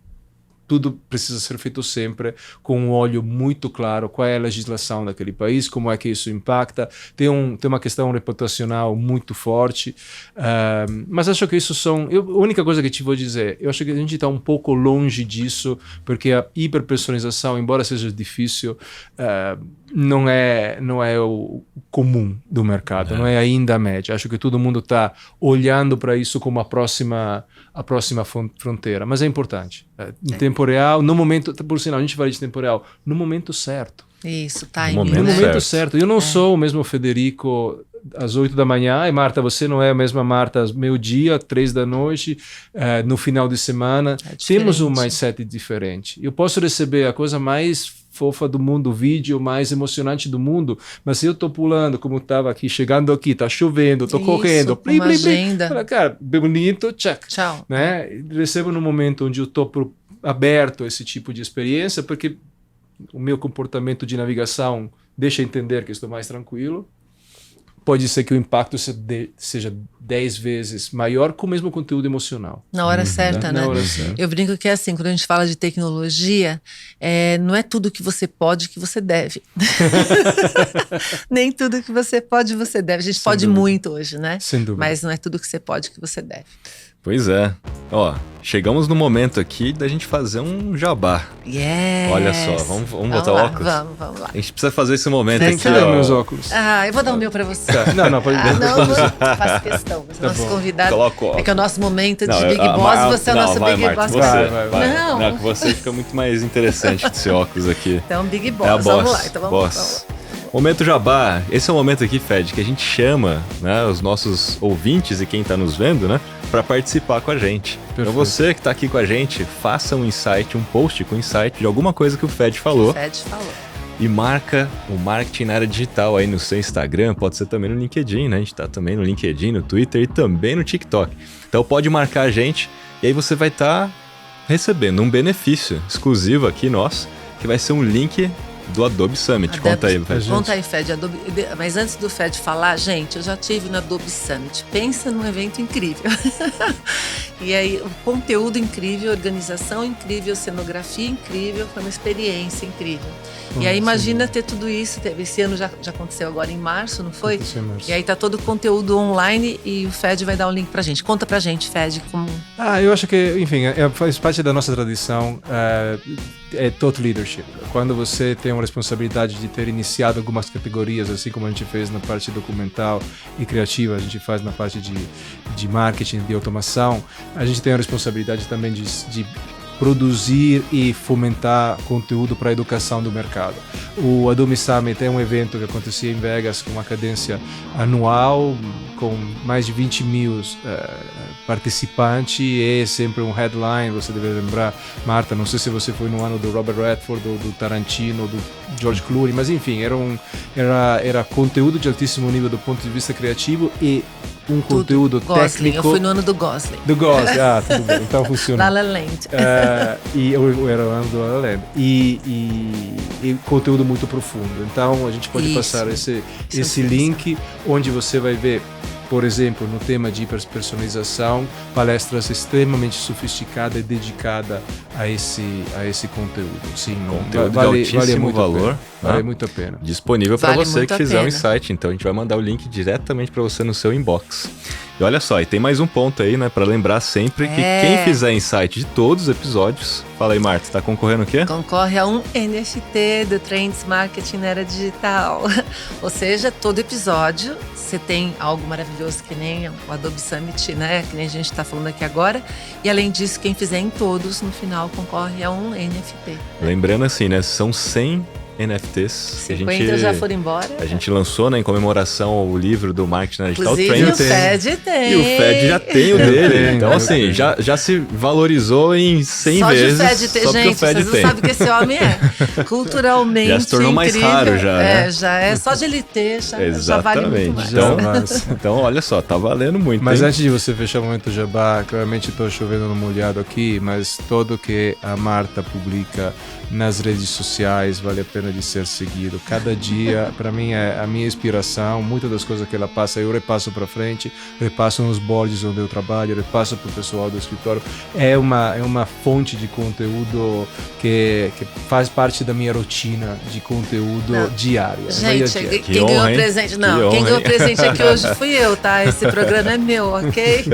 tudo precisa ser feito sempre com um olho muito claro, qual é a legislação daquele país, como é que isso impacta. Tem uma questão reputacional muito forte, mas acho que isso a única coisa que te vou dizer, eu acho que a gente está um pouco longe disso, porque a hiperpersonalização, embora seja difícil, não é o comum do mercado, não é ainda a média. Acho que todo mundo está olhando para isso como a próxima fronteira, mas é importante. Em tempo real, no momento, por sinal, a gente fala de tempo real, no momento certo. Isso, timing. No momento certo. Eu não sou o mesmo Federico às 8 da manhã, e Marta, você não é a mesma Marta às meio-dia, 3 da noite, no final de semana. Temos um mindset diferente. Eu posso receber a coisa mais fofa do mundo, o vídeo mais emocionante do mundo, mas se eu tô pulando, como estava aqui, chegando aqui, tá chovendo, tô correndo, uma agenda. Fala, cara, bonito, check. Tchau. Né? Recebo num momento onde eu tô aberto a esse tipo de experiência, porque o meu comportamento de navegação deixa entender que estou mais tranquilo. Pode ser que o impacto seja 10 vezes maior com o mesmo conteúdo emocional. Na hora certa, né? Na hora certa. Eu brinco que é assim, quando a gente fala de tecnologia, não é tudo que você pode que você deve. Nem tudo que você pode, você deve. A gente Sem pode dúvida. muito hoje, né? Sem dúvida. Mas não é tudo que você pode que você deve. Pois é. Ó, chegamos no momento aqui da gente fazer um jabá. Yes. Olha só, vamos botar lá, óculos? Vamos lá. A gente precisa fazer esse momento Tem aqui, que dar ó. meus óculos. Eu vou dar o meu pra você. Não, pode dar. Não, faço questão. Você é nosso bom. convidado. Coloca o óculos. É que é o nosso momento Não, de Big Boss, você é o nosso vai, Big Marta, Boss. Você, Vai. Não. Com você fica muito mais interessante com esse óculos aqui. Então, Big Boss. É a Vamos boss. lá. Então, vamos lá. Momento Jabá. Esse é o momento aqui, Fed, que a gente chama, né, os nossos ouvintes e quem tá nos vendo, né, para participar com a gente. Então você que tá aqui com a gente, faça um insight, um post com insight de alguma coisa que o Fed falou. O Fed falou. E marca o marketing na área digital aí no seu Instagram, pode ser também no LinkedIn, né? A gente tá também no LinkedIn, no Twitter e também no TikTok. Então pode marcar a gente e aí você vai estar recebendo um benefício exclusivo aqui nosso, que vai ser um link do Adobe Summit. Conta aí, Fed. Conta aí, Fed. Mas antes do Fed falar, gente, eu já tive no Adobe Summit. Pensa num evento incrível. E aí, o conteúdo incrível, organização incrível, cenografia incrível, foi uma experiência incrível. E aí, imagina ter tudo isso. Esse ano já aconteceu agora em março, não foi? E aí tá todo o conteúdo online e o Fed vai dar o link pra gente. Conta pra gente, Fed, como... Eu acho que, enfim, faz parte da nossa tradição, é thought leadership. Quando você tem uma responsabilidade de ter iniciado algumas categorias, assim como a gente fez na parte documental e criativa, a gente faz na parte de marketing, de automação, a gente tem a responsabilidade também de produzir e fomentar conteúdo para a educação do mercado. O Adobe Summit é um evento que acontecia em Vegas com uma cadência anual, com mais de 20 mil participantes, e é sempre um headline. Você deve lembrar, Marta, não sei se você foi no ano do Robert Redford, ou do Tarantino, ou do George Clooney, mas enfim, era conteúdo de altíssimo nível do ponto de vista criativo e um conteúdo técnico. Eu fui no ano do Gosling. Do Gosling, tudo bem, então funciona. La La Land. E eu era o ano do La La Land. E conteúdo muito profundo. Então a gente pode passar esse link, onde você vai ver, por exemplo, no tema de hiperpersonalização, palestras extremamente sofisticadas e dedicadas a esse conteúdo. Sim, conteúdo de altíssimo valor. Vale muito a pena. Disponível para você que fizer um insight. Então a gente vai mandar o link diretamente para você no seu inbox. E olha só, e tem mais um ponto aí, né, para lembrar sempre que quem fizer insight de todos os episódios, fala aí, Marta, tá concorrendo o quê? Concorre a um NFT do Trends Marketing na Era Digital. Ou seja, todo episódio você tem algo maravilhoso que nem o Adobe Summit, né, que nem a gente está falando aqui agora. E além disso, quem fizer em todos, no final, concorre a um NFT. Lembrando assim, né, são 100 NFTs. 50 já foram embora. A gente lançou, né, em comemoração ao livro do Marketing Digital Trends. O Fed tem. E o Fed já tem o dele. Então, assim, já se valorizou em 100 vezes. Só de o Fed ter, gente, vocês não sabem o que esse homem é. Culturalmente já se tornou incrível. mais raro já, né? Já é. Só de ele ter, já vale muito mais. Então, olha só, tá valendo muito. Mas hein? antes de você fechar o momento jabá, claramente estou chovendo no molhado aqui, mas tudo que a Marta publica nas redes sociais vale a pena de ser seguido. Cada dia, para mim, é a minha inspiração. Muitas das coisas que ela passa, eu repasso para frente, repasso nos boards onde eu trabalho, repasso para o pessoal do escritório. É uma fonte de conteúdo que faz parte da minha rotina de conteúdo diária. Gente, quem ganhou o presente? Não, quem ganhou o presente aqui hoje fui eu, tá? Esse programa é meu, ok?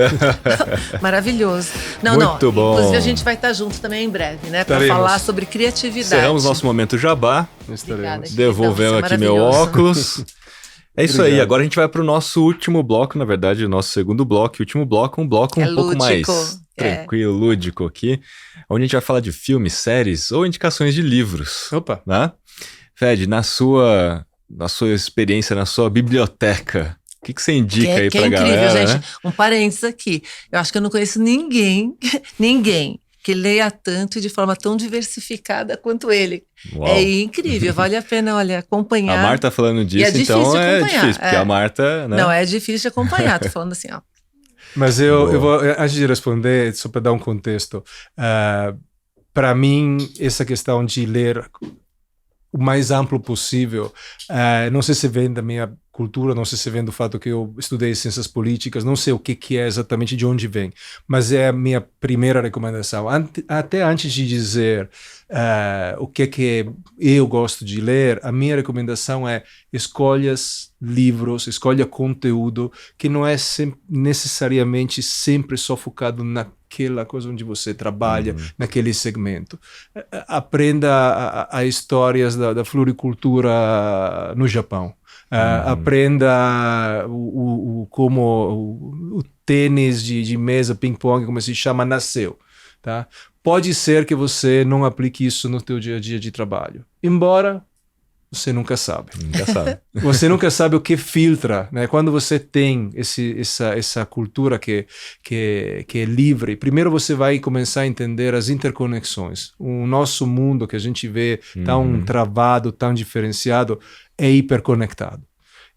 Maravilhoso. Muito bom. Inclusive, a gente vai estar junto também em breve, né? Para falar sobre criatividade. Encerramos nosso momento jabá. Obrigada, devolvemos aqui meu óculos. É isso aí, agora a gente vai para o nosso último bloco, na verdade, o nosso segundo bloco, e último bloco, um bloco um pouco mais tranquilo, lúdico aqui, onde a gente vai falar de filmes, séries ou indicações de livros. Opa! Né? Fed, na sua experiência, na sua biblioteca, o que você indica aí pra galera? É incrível, gente. Né? Um parênteses aqui. Eu acho que eu não conheço ninguém que leia tanto e de forma tão diversificada quanto ele. Uau. É incrível, vale a pena, olha, acompanhar. A Marta falando disso, então é difícil, porque a Marta... Né? Não, é difícil de acompanhar, tô falando assim, ó. Mas eu vou, antes de responder, só para dar um contexto, para mim, essa questão de ler o mais amplo possível, não sei se vem da minha cultura, não sei se vem do fato que eu estudei ciências políticas, não sei o que é exatamente, de onde vem, mas é a minha primeira recomendação. Até antes de dizer o que eu gosto de ler, a minha recomendação é escolha conteúdo que não é necessariamente sempre só focado naquela coisa onde você trabalha, naquele segmento. Aprenda a histórias da floricultura no Japão. Aprenda como o tênis de mesa, ping-pong, como se chama, nasceu. Tá? Pode ser que você não aplique isso no teu dia a dia de trabalho. Embora você nunca sabe. Você nunca sabe o que filtra, né? Quando você tem essa cultura que é livre, primeiro você vai começar a entender as interconexões. O nosso mundo que a gente vê tão travado, tão diferenciado, é hiperconectado.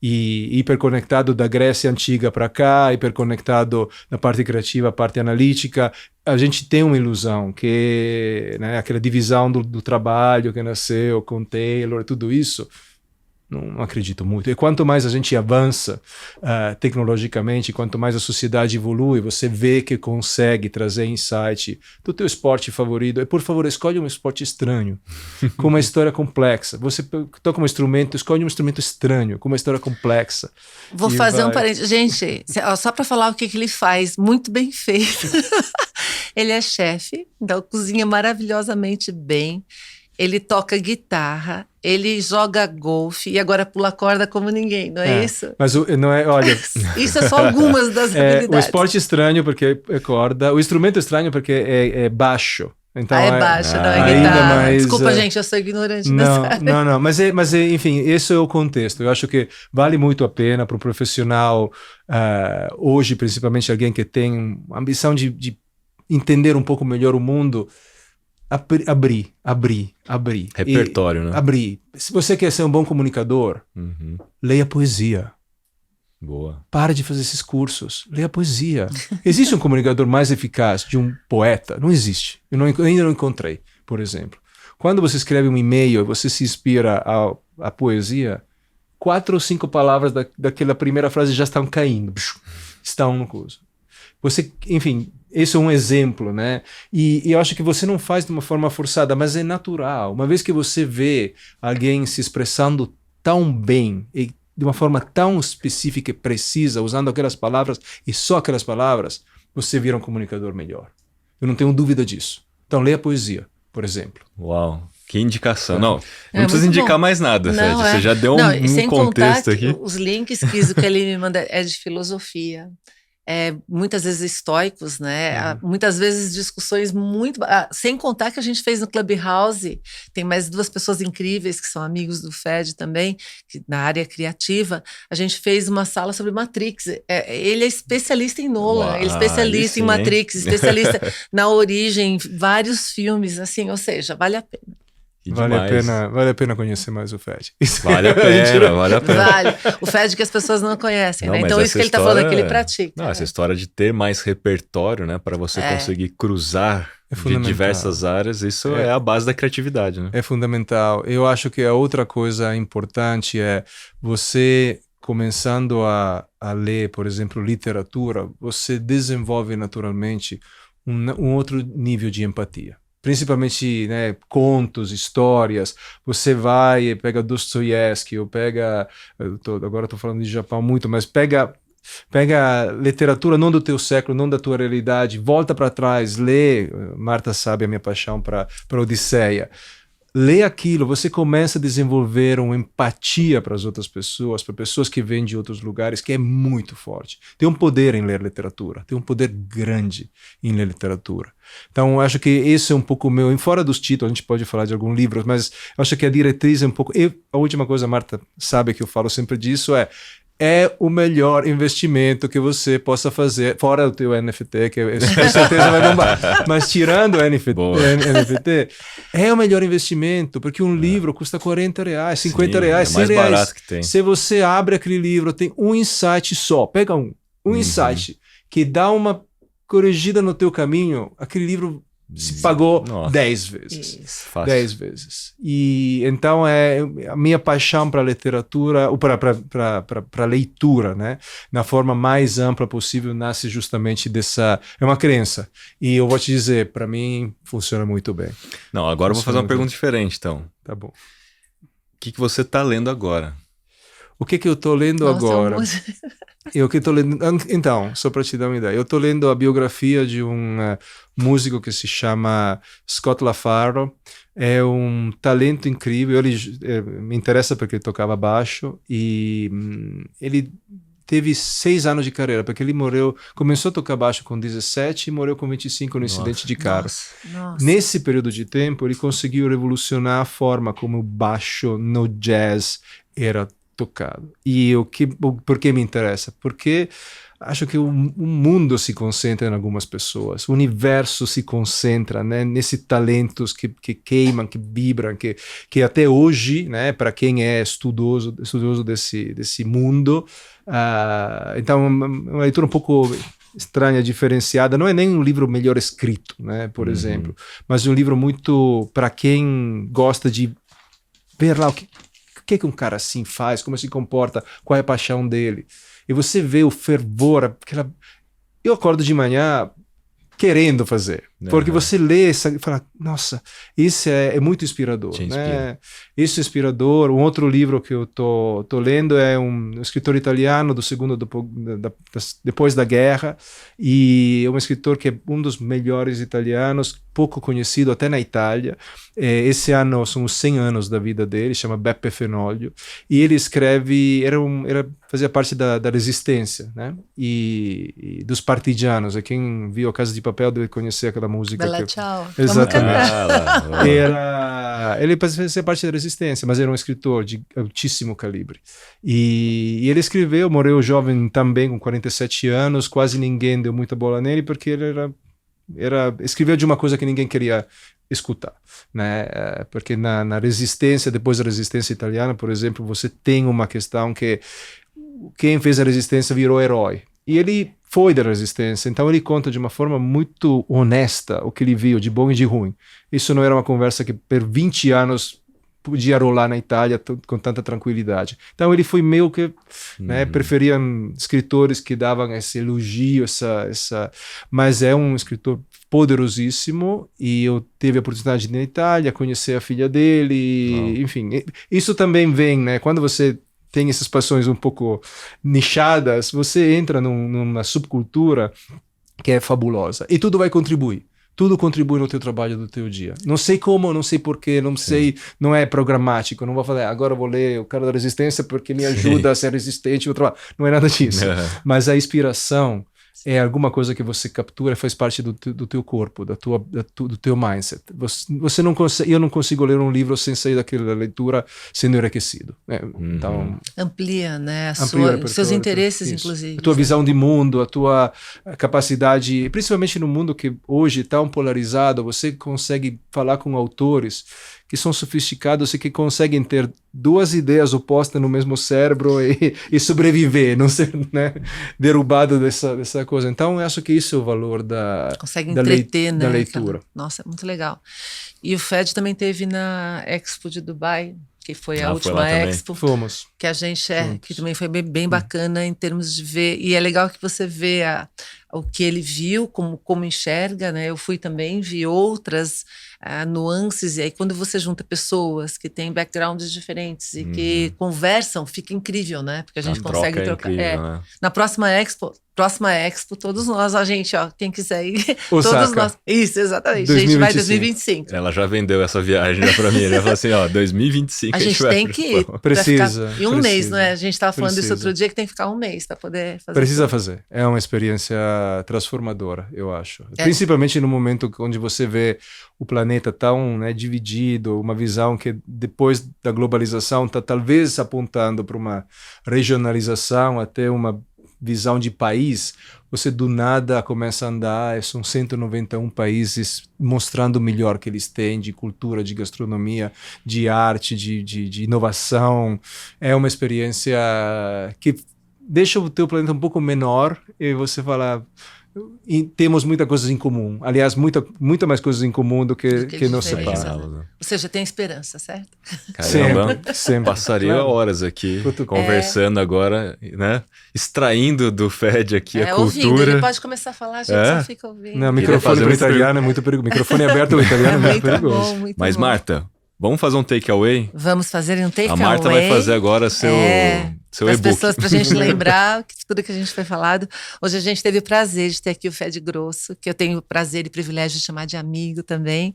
E hiperconectado da Grécia Antiga para cá, hiperconectado da parte criativa, parte analítica. A gente tem uma ilusão que, né, aquela divisão do trabalho que nasceu com Taylor e tudo isso, Não acredito muito. E quanto mais a gente avança tecnologicamente, quanto mais a sociedade evolui, você vê que consegue trazer insight do teu esporte favorito. E, por favor, escolhe um esporte estranho, com uma história complexa. Você toca um instrumento, escolhe um instrumento estranho, com uma história complexa. Vou fazer um parênteses. Gente, só para falar o que ele faz, muito bem feito. Ele é chefe, então cozinha maravilhosamente bem. Ele toca guitarra, ele joga golfe e agora pula corda como ninguém, não é isso? Mas não é, olha... Isso é só algumas das habilidades. O esporte estranho porque é corda, o instrumento estranho porque é baixo. Então, é baixo, não é guitarra. Mais, desculpa, gente, eu sou ignorante nessa área. Não, mas enfim, esse é o contexto. Eu acho que vale muito a pena para um profissional, hoje, principalmente alguém que tem ambição de entender um pouco melhor o mundo, abrir. Repertório, né? Abrir. Se você quer ser um bom comunicador, leia poesia. Boa. Para de fazer esses cursos. Leia poesia. Existe um comunicador mais eficaz de um poeta? Não existe. Eu ainda não encontrei, por exemplo. Quando você escreve um e-mail e você se inspira à poesia, 4 ou 5 palavras daquela primeira frase já estão caindo. Estão no curso. Você, enfim... Esse é um exemplo, né? E eu acho que você não faz de uma forma forçada, mas é natural. Uma vez que você vê alguém se expressando tão bem e de uma forma tão específica e precisa, usando aquelas palavras e só aquelas palavras, você vira um comunicador melhor. Eu não tenho dúvida disso. Então, leia poesia, por exemplo. Uau, que indicação. Não precisa indicar mais nada, Fred. Você já deu um contexto aqui. Os links que ele me manda é de filosofia. Muitas vezes estoicos, né? Muitas vezes discussões muito... sem contar que a gente fez no Clubhouse, tem mais 2 pessoas incríveis que são amigos do Fed também, na área criativa. A gente fez uma sala sobre Matrix. Ele é especialista em Nolan, ele é especialista em Matrix, especialista na origem, vários filmes, assim, ou seja, vale a pena. Vale a pena conhecer mais o Fed. Vale a pena. Vale. O Fed que as pessoas não conhecem, né? Então isso que ele está falando é que ele pratica. Essa história de ter mais repertório, né? Para você conseguir cruzar de diversas áreas, isso é a base da criatividade, né? É fundamental. Eu acho que a outra coisa importante é você começando a ler, por exemplo, literatura, você desenvolve naturalmente um outro nível de empatia. Principalmente, né, contos, histórias. Você vai e pega Dostoiévski, ou pega... agora estou falando de Japão muito, mas pega literatura não do teu século, não da tua realidade, volta para trás, lê. Marta sabe a minha paixão para Odisseia. Lê aquilo, você começa a desenvolver uma empatia para as outras pessoas, para pessoas que vêm de outros lugares, que é muito forte. Tem um poder em ler literatura, tem um poder grande em ler literatura. Então, eu acho que esse é um pouco meu, fora dos títulos, a gente pode falar de alguns livros, mas eu acho que a diretriz é um pouco... a última coisa, Marta sabe que eu falo sempre disso, é o melhor investimento que você possa fazer, fora o teu NFT, que com certeza vai bombar. Mas tirando o NFT, é o melhor investimento, porque um livro custa R$40, R$50, R$100. Barato que tem. Se você abre aquele livro, tem um insight só, pega um insight que dá uma corrigida no teu caminho, aquele livro se pagou 10 vezes. Isso. 10 vezes. E então a minha paixão para literatura, ou para leitura, né, na forma mais ampla possível, nasce justamente dessa... É uma crença. E eu vou te dizer, para mim, funciona muito bem. Não, agora eu vou fazer uma pergunta diferente, então. Tá bom. O que você está lendo agora? O que eu estou lendo agora? Eu que estou lendo... Então, só para te dar uma ideia, eu estou lendo a biografia de um músico que se chama Scott LaFaro. É um talento incrível. Ele me interessa porque ele tocava baixo e ele teve 6 anos de carreira, porque ele começou a tocar baixo com 17 e morreu com 25 no incidente de carro. Nossa. Nesse período de tempo, ele conseguiu revolucionar a forma como o baixo no jazz era tocado. E por que me interessa? Porque acho que o mundo se concentra em algumas pessoas, o universo se concentra, né, nesses talentos que queimam, que vibram, que até hoje, né, para quem é estudioso desse mundo, então uma leitura um pouco estranha, diferenciada, não é nem um livro melhor escrito, né, por exemplo, mas um livro muito para quem gosta de ver lá que um cara assim faz, como se comporta, qual é a paixão dele. E você vê o fervor, eu acordo de manhã querendo fazer, porque você lê e fala, nossa, isso é muito inspirador, né? Isso é inspirador. Um outro livro que eu tô lendo é um escritor italiano depois da guerra, e é um escritor que é um dos melhores italianos, pouco conhecido até na Itália. Esse ano são os 100 anos da vida dele, chama Beppe Fenoglio, e ele escreve, fazia parte da resistência, né? E dos partigianos. E quem viu A Casa de Papel deve conhecer aquela música. Bella Ciao. Exatamente. Ele fazia parte da resistência, mas era um escritor de altíssimo calibre. E ele escreveu, morreu jovem também, com 47 anos, quase ninguém deu muita bola nele, porque ele escreveu de uma coisa que ninguém queria escutar, né? Porque na resistência, depois da resistência italiana, por exemplo, você tem uma questão que quem fez a resistência virou herói. E ele foi da resistência, então ele conta de uma forma muito honesta o que ele viu de bom e de ruim. Isso não era uma conversa que por 20 anos podia rolar na Itália com tanta tranquilidade. Então ele foi meio que, né, preferiam escritores que davam esse elogio, mas é um escritor poderosíssimo, e eu tive a oportunidade de ir na Itália, conhecer a filha dele, enfim. Isso também vem, né, quando você tem essas paixões um pouco nichadas, você entra numa subcultura que é fabulosa. E tudo vai contribuir. Tudo contribui no teu trabalho do teu dia. Não sei como, não sei porquê, não sei, não é programático. Não vou falar, agora vou ler O Cara da Resistência porque me ajuda a ser resistente. Não é nada disso. Mas a inspiração é alguma coisa que você captura, faz parte do teu corpo, do teu mindset. Você não consegue, eu não consigo ler um livro sem sair daquela leitura sendo enriquecido. Então amplia, né, os seus interesses, inclusive. A tua visão de mundo, a tua capacidade, principalmente no mundo que hoje é tão polarizado, você consegue falar com autores que são sofisticados e que conseguem ter duas ideias opostas no mesmo cérebro e sobreviver, não ser, né, derrubado dessa coisa. Então, eu acho que isso é o valor consegue entreter, da leitura. Nossa, é muito legal. E o Fed também teve na Expo de Dubai, que foi a última Expo. Fomos. Que a gente que também foi bem bacana em termos de ver. E é legal que você vê o que ele viu, como enxerga, né? Eu fui também, vi outras nuances, e aí quando você junta pessoas que têm backgrounds diferentes e que conversam, fica incrível, né? Porque a gente consegue trocar. Incrível, né? Na próxima Expo, todos nós, a gente, ó, quem quiser ir, Osaka. todos nós. Isso, exatamente. 2025. A gente vai em 2025. Ela já vendeu essa viagem já pra mim. Ela falou assim, ó, 2025 a gente tem que ir. Precisa. E um mês, não é? A gente estava falando disso outro dia, que tem que ficar um mês para poder fazer. Precisa fazer. É uma experiência transformadora, eu acho. Principalmente no momento onde você vê o planeta tão, né, dividido, uma visão que depois da globalização está talvez apontando para uma regionalização, até uma visão de país. Você do nada começa a andar, são 191 países mostrando o melhor que eles têm de cultura, de gastronomia, de arte, de inovação. É uma experiência que deixa o teu planeta um pouco menor e você fala... E temos muitas coisas em comum. Aliás, muita mais coisas em comum do que nos separa. Ou seja, tem esperança, certo? Caramba, sempre. Passaria horas aqui conversando agora, né? Extraindo do Fed aqui a ouvindo, cultura. ele pode começar a falar, a gente só fica ouvindo. Não, microfone para o italiano é muito perigoso. Microfone aberto ao italiano é muito perigoso. Muito Mas, bom. Marta, vamos fazer um takeaway? Vamos fazer um takeaway. A Marta vai fazer agora seu para as e-book. pessoas, para a gente lembrar tudo que a gente foi falado. Hoje a gente teve o prazer de ter aqui o Fed Grosso, que eu tenho o prazer e privilégio de chamar de amigo também,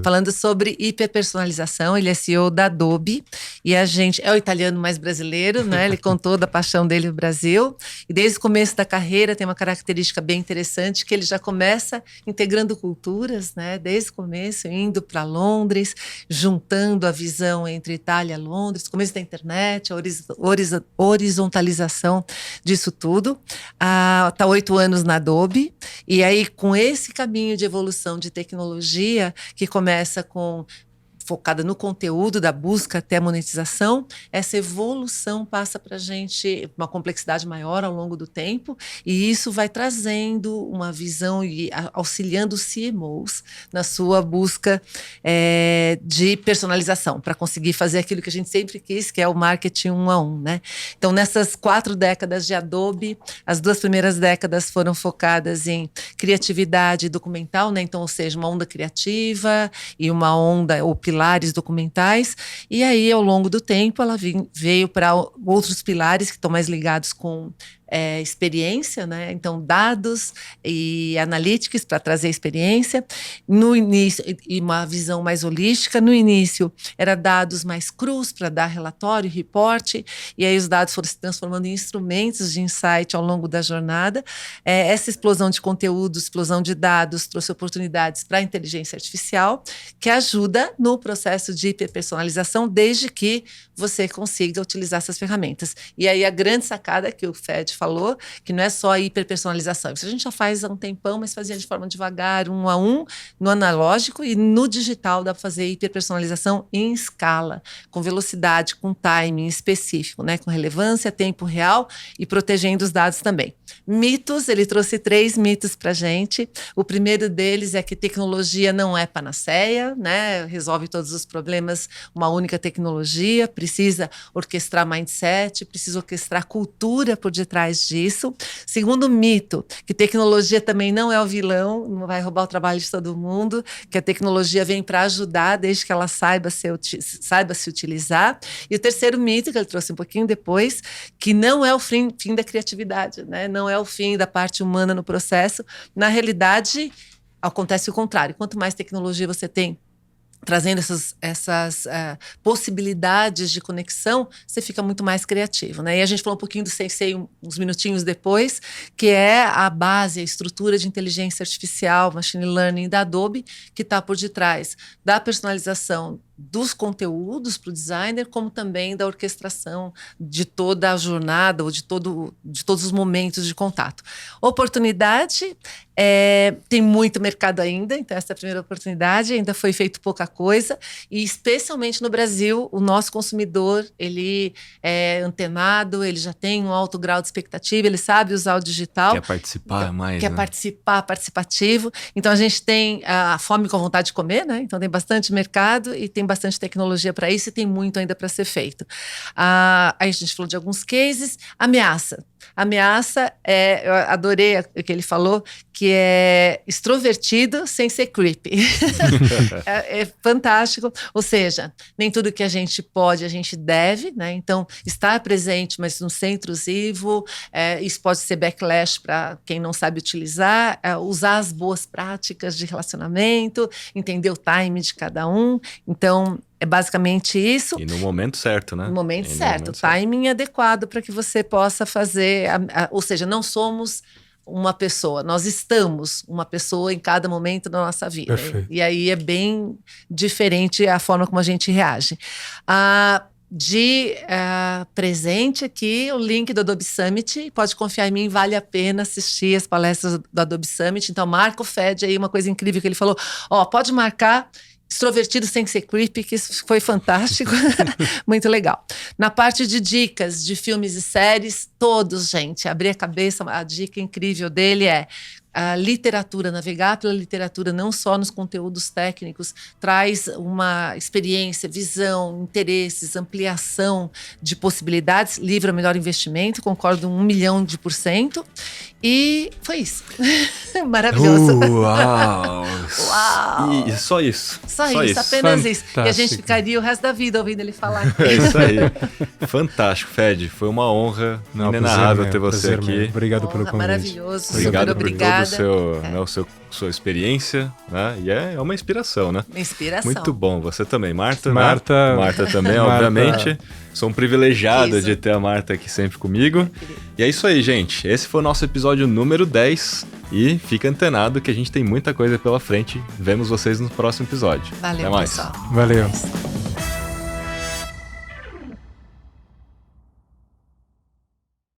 falando sobre hiperpersonalização. Ele é CEO da Adobe e a gente é o italiano mais brasileiro, né? Ele contou da paixão dele no Brasil e desde o começo da carreira tem uma característica bem interessante, que ele já começa integrando culturas, né? Desde o começo, indo para Londres, juntando a visão entre Itália e Londres, começo da internet, a horizontalização disso tudo. Está 8 anos na Adobe, e aí com esse caminho de evolução de tecnologia, que começa com focada no conteúdo, da busca até a monetização, essa evolução passa para a gente uma complexidade maior ao longo do tempo, e isso vai trazendo uma visão e auxiliando os CMOs na sua busca de personalização, para conseguir fazer aquilo que a gente sempre quis, que é o marketing 1 a 1, né? Então, nessas 4 décadas de Adobe, as 2 primeiras décadas foram focadas em criatividade documental, né? Então, ou seja, uma onda criativa e uma onda ou pilares documentais, e aí ao longo do tempo ela veio para outros pilares que estão mais ligados com experiência, né? Então dados e analytics para trazer experiência. No início, e uma visão mais holística, no início era dados mais crus para dar relatório, reporte, e aí os dados foram se transformando em instrumentos de insight ao longo da jornada. Essa explosão de conteúdo, explosão de dados trouxe oportunidades para a inteligência artificial, que ajuda no processo de hiperpersonalização, desde que você consiga utilizar essas ferramentas. E aí a grande sacada que o Fed falou, que não é só a hiperpersonalização. Isso a gente já faz há um tempão, mas fazia de forma devagar, 1 a 1, no analógico, e no digital dá para fazer hiperpersonalização em escala, com velocidade, com timing específico, né? Com relevância, tempo real e protegendo os dados também. Mitos, ele trouxe 3 mitos para a gente. O primeiro deles é que tecnologia não é panaceia, né? Resolve todos os problemas uma única tecnologia, precisa orquestrar mindset, precisa orquestrar cultura por detrás disso. Segundo mito, que tecnologia também não é o vilão, não vai roubar o trabalho de todo mundo, que a tecnologia vem para ajudar, desde que ela saiba se utilizar. E o terceiro mito, que ele trouxe um pouquinho depois, que não é o fim da criatividade, né? Não é o fim da parte humana no processo. Na realidade, acontece o contrário. Quanto mais tecnologia você tem trazendo essas possibilidades de conexão, você fica muito mais criativo, né? E a gente falou um pouquinho do Sensei uns minutinhos depois, que é a base, a estrutura de inteligência artificial, machine learning da Adobe, que está por detrás da personalização dos conteúdos para o designer, como também da orquestração de toda a jornada ou de todos os momentos de contato. Oportunidade, tem muito mercado ainda, então essa é a primeira oportunidade, ainda foi feito pouca coisa, e especialmente no Brasil, o nosso consumidor, ele é antenado, ele já tem um alto grau de expectativa, ele sabe usar o digital. Quer participar mais, Quer participar, participativo. Então a gente tem a fome com vontade de comer, né? Então tem bastante mercado e tem bastante tecnologia para isso, e tem muito ainda para ser feito. Aí a gente falou de alguns cases. Ameaça, eu adorei o que ele falou, que é extrovertido sem ser creepy. é fantástico. Ou seja, nem tudo que a gente pode, a gente deve, né? Então, estar presente, mas não ser intrusivo, isso pode ser backlash para quem não sabe utilizar, usar as boas práticas de relacionamento, entender o time de cada um. Então, é basicamente isso. E no momento certo, né? No momento certo, o timing adequado para que você possa fazer, ou seja, não somos uma pessoa, nós estamos uma pessoa em cada momento da nossa vida. Perfeito. E aí é bem diferente a forma como a gente reage. De presente aqui, o link do Adobe Summit, pode confiar em mim, vale a pena assistir as palestras do Adobe Summit. Então marca o Fed aí, uma coisa incrível que ele falou, pode marcar extrovertido sem ser creepy, que isso foi fantástico, muito legal. Na parte de dicas de filmes e séries, todos, gente, abrir a cabeça, a dica incrível dele é a literatura, navegar pela literatura, não só nos conteúdos técnicos, traz uma experiência, visão, interesses, ampliação de possibilidades. Livro é o melhor investimento, concordo 1.000.000%. E foi isso. Maravilhoso. Uau! Uau! E só isso. Só isso, apenas isso. E a gente Fantástico. ficaria o resto da vida ouvindo ele falar. É isso aí. Fantástico, Fed. Foi uma honra inenarrável ter você aqui. Obrigado pelo convite. Maravilhoso. Obrigado super por obrigada. sua experiência, né? E é uma inspiração, né? Inspiração. Muito bom. Você também, Marta. Marta. Né? Marta também, Marta. obviamente. Sou um privilegiado Isso. de ter a Marta aqui sempre comigo. E é isso aí, gente. Esse foi o nosso episódio número 10. E fica antenado que a gente tem muita coisa pela frente. Vemos vocês no próximo episódio. Valeu, Até mais. pessoal. Valeu.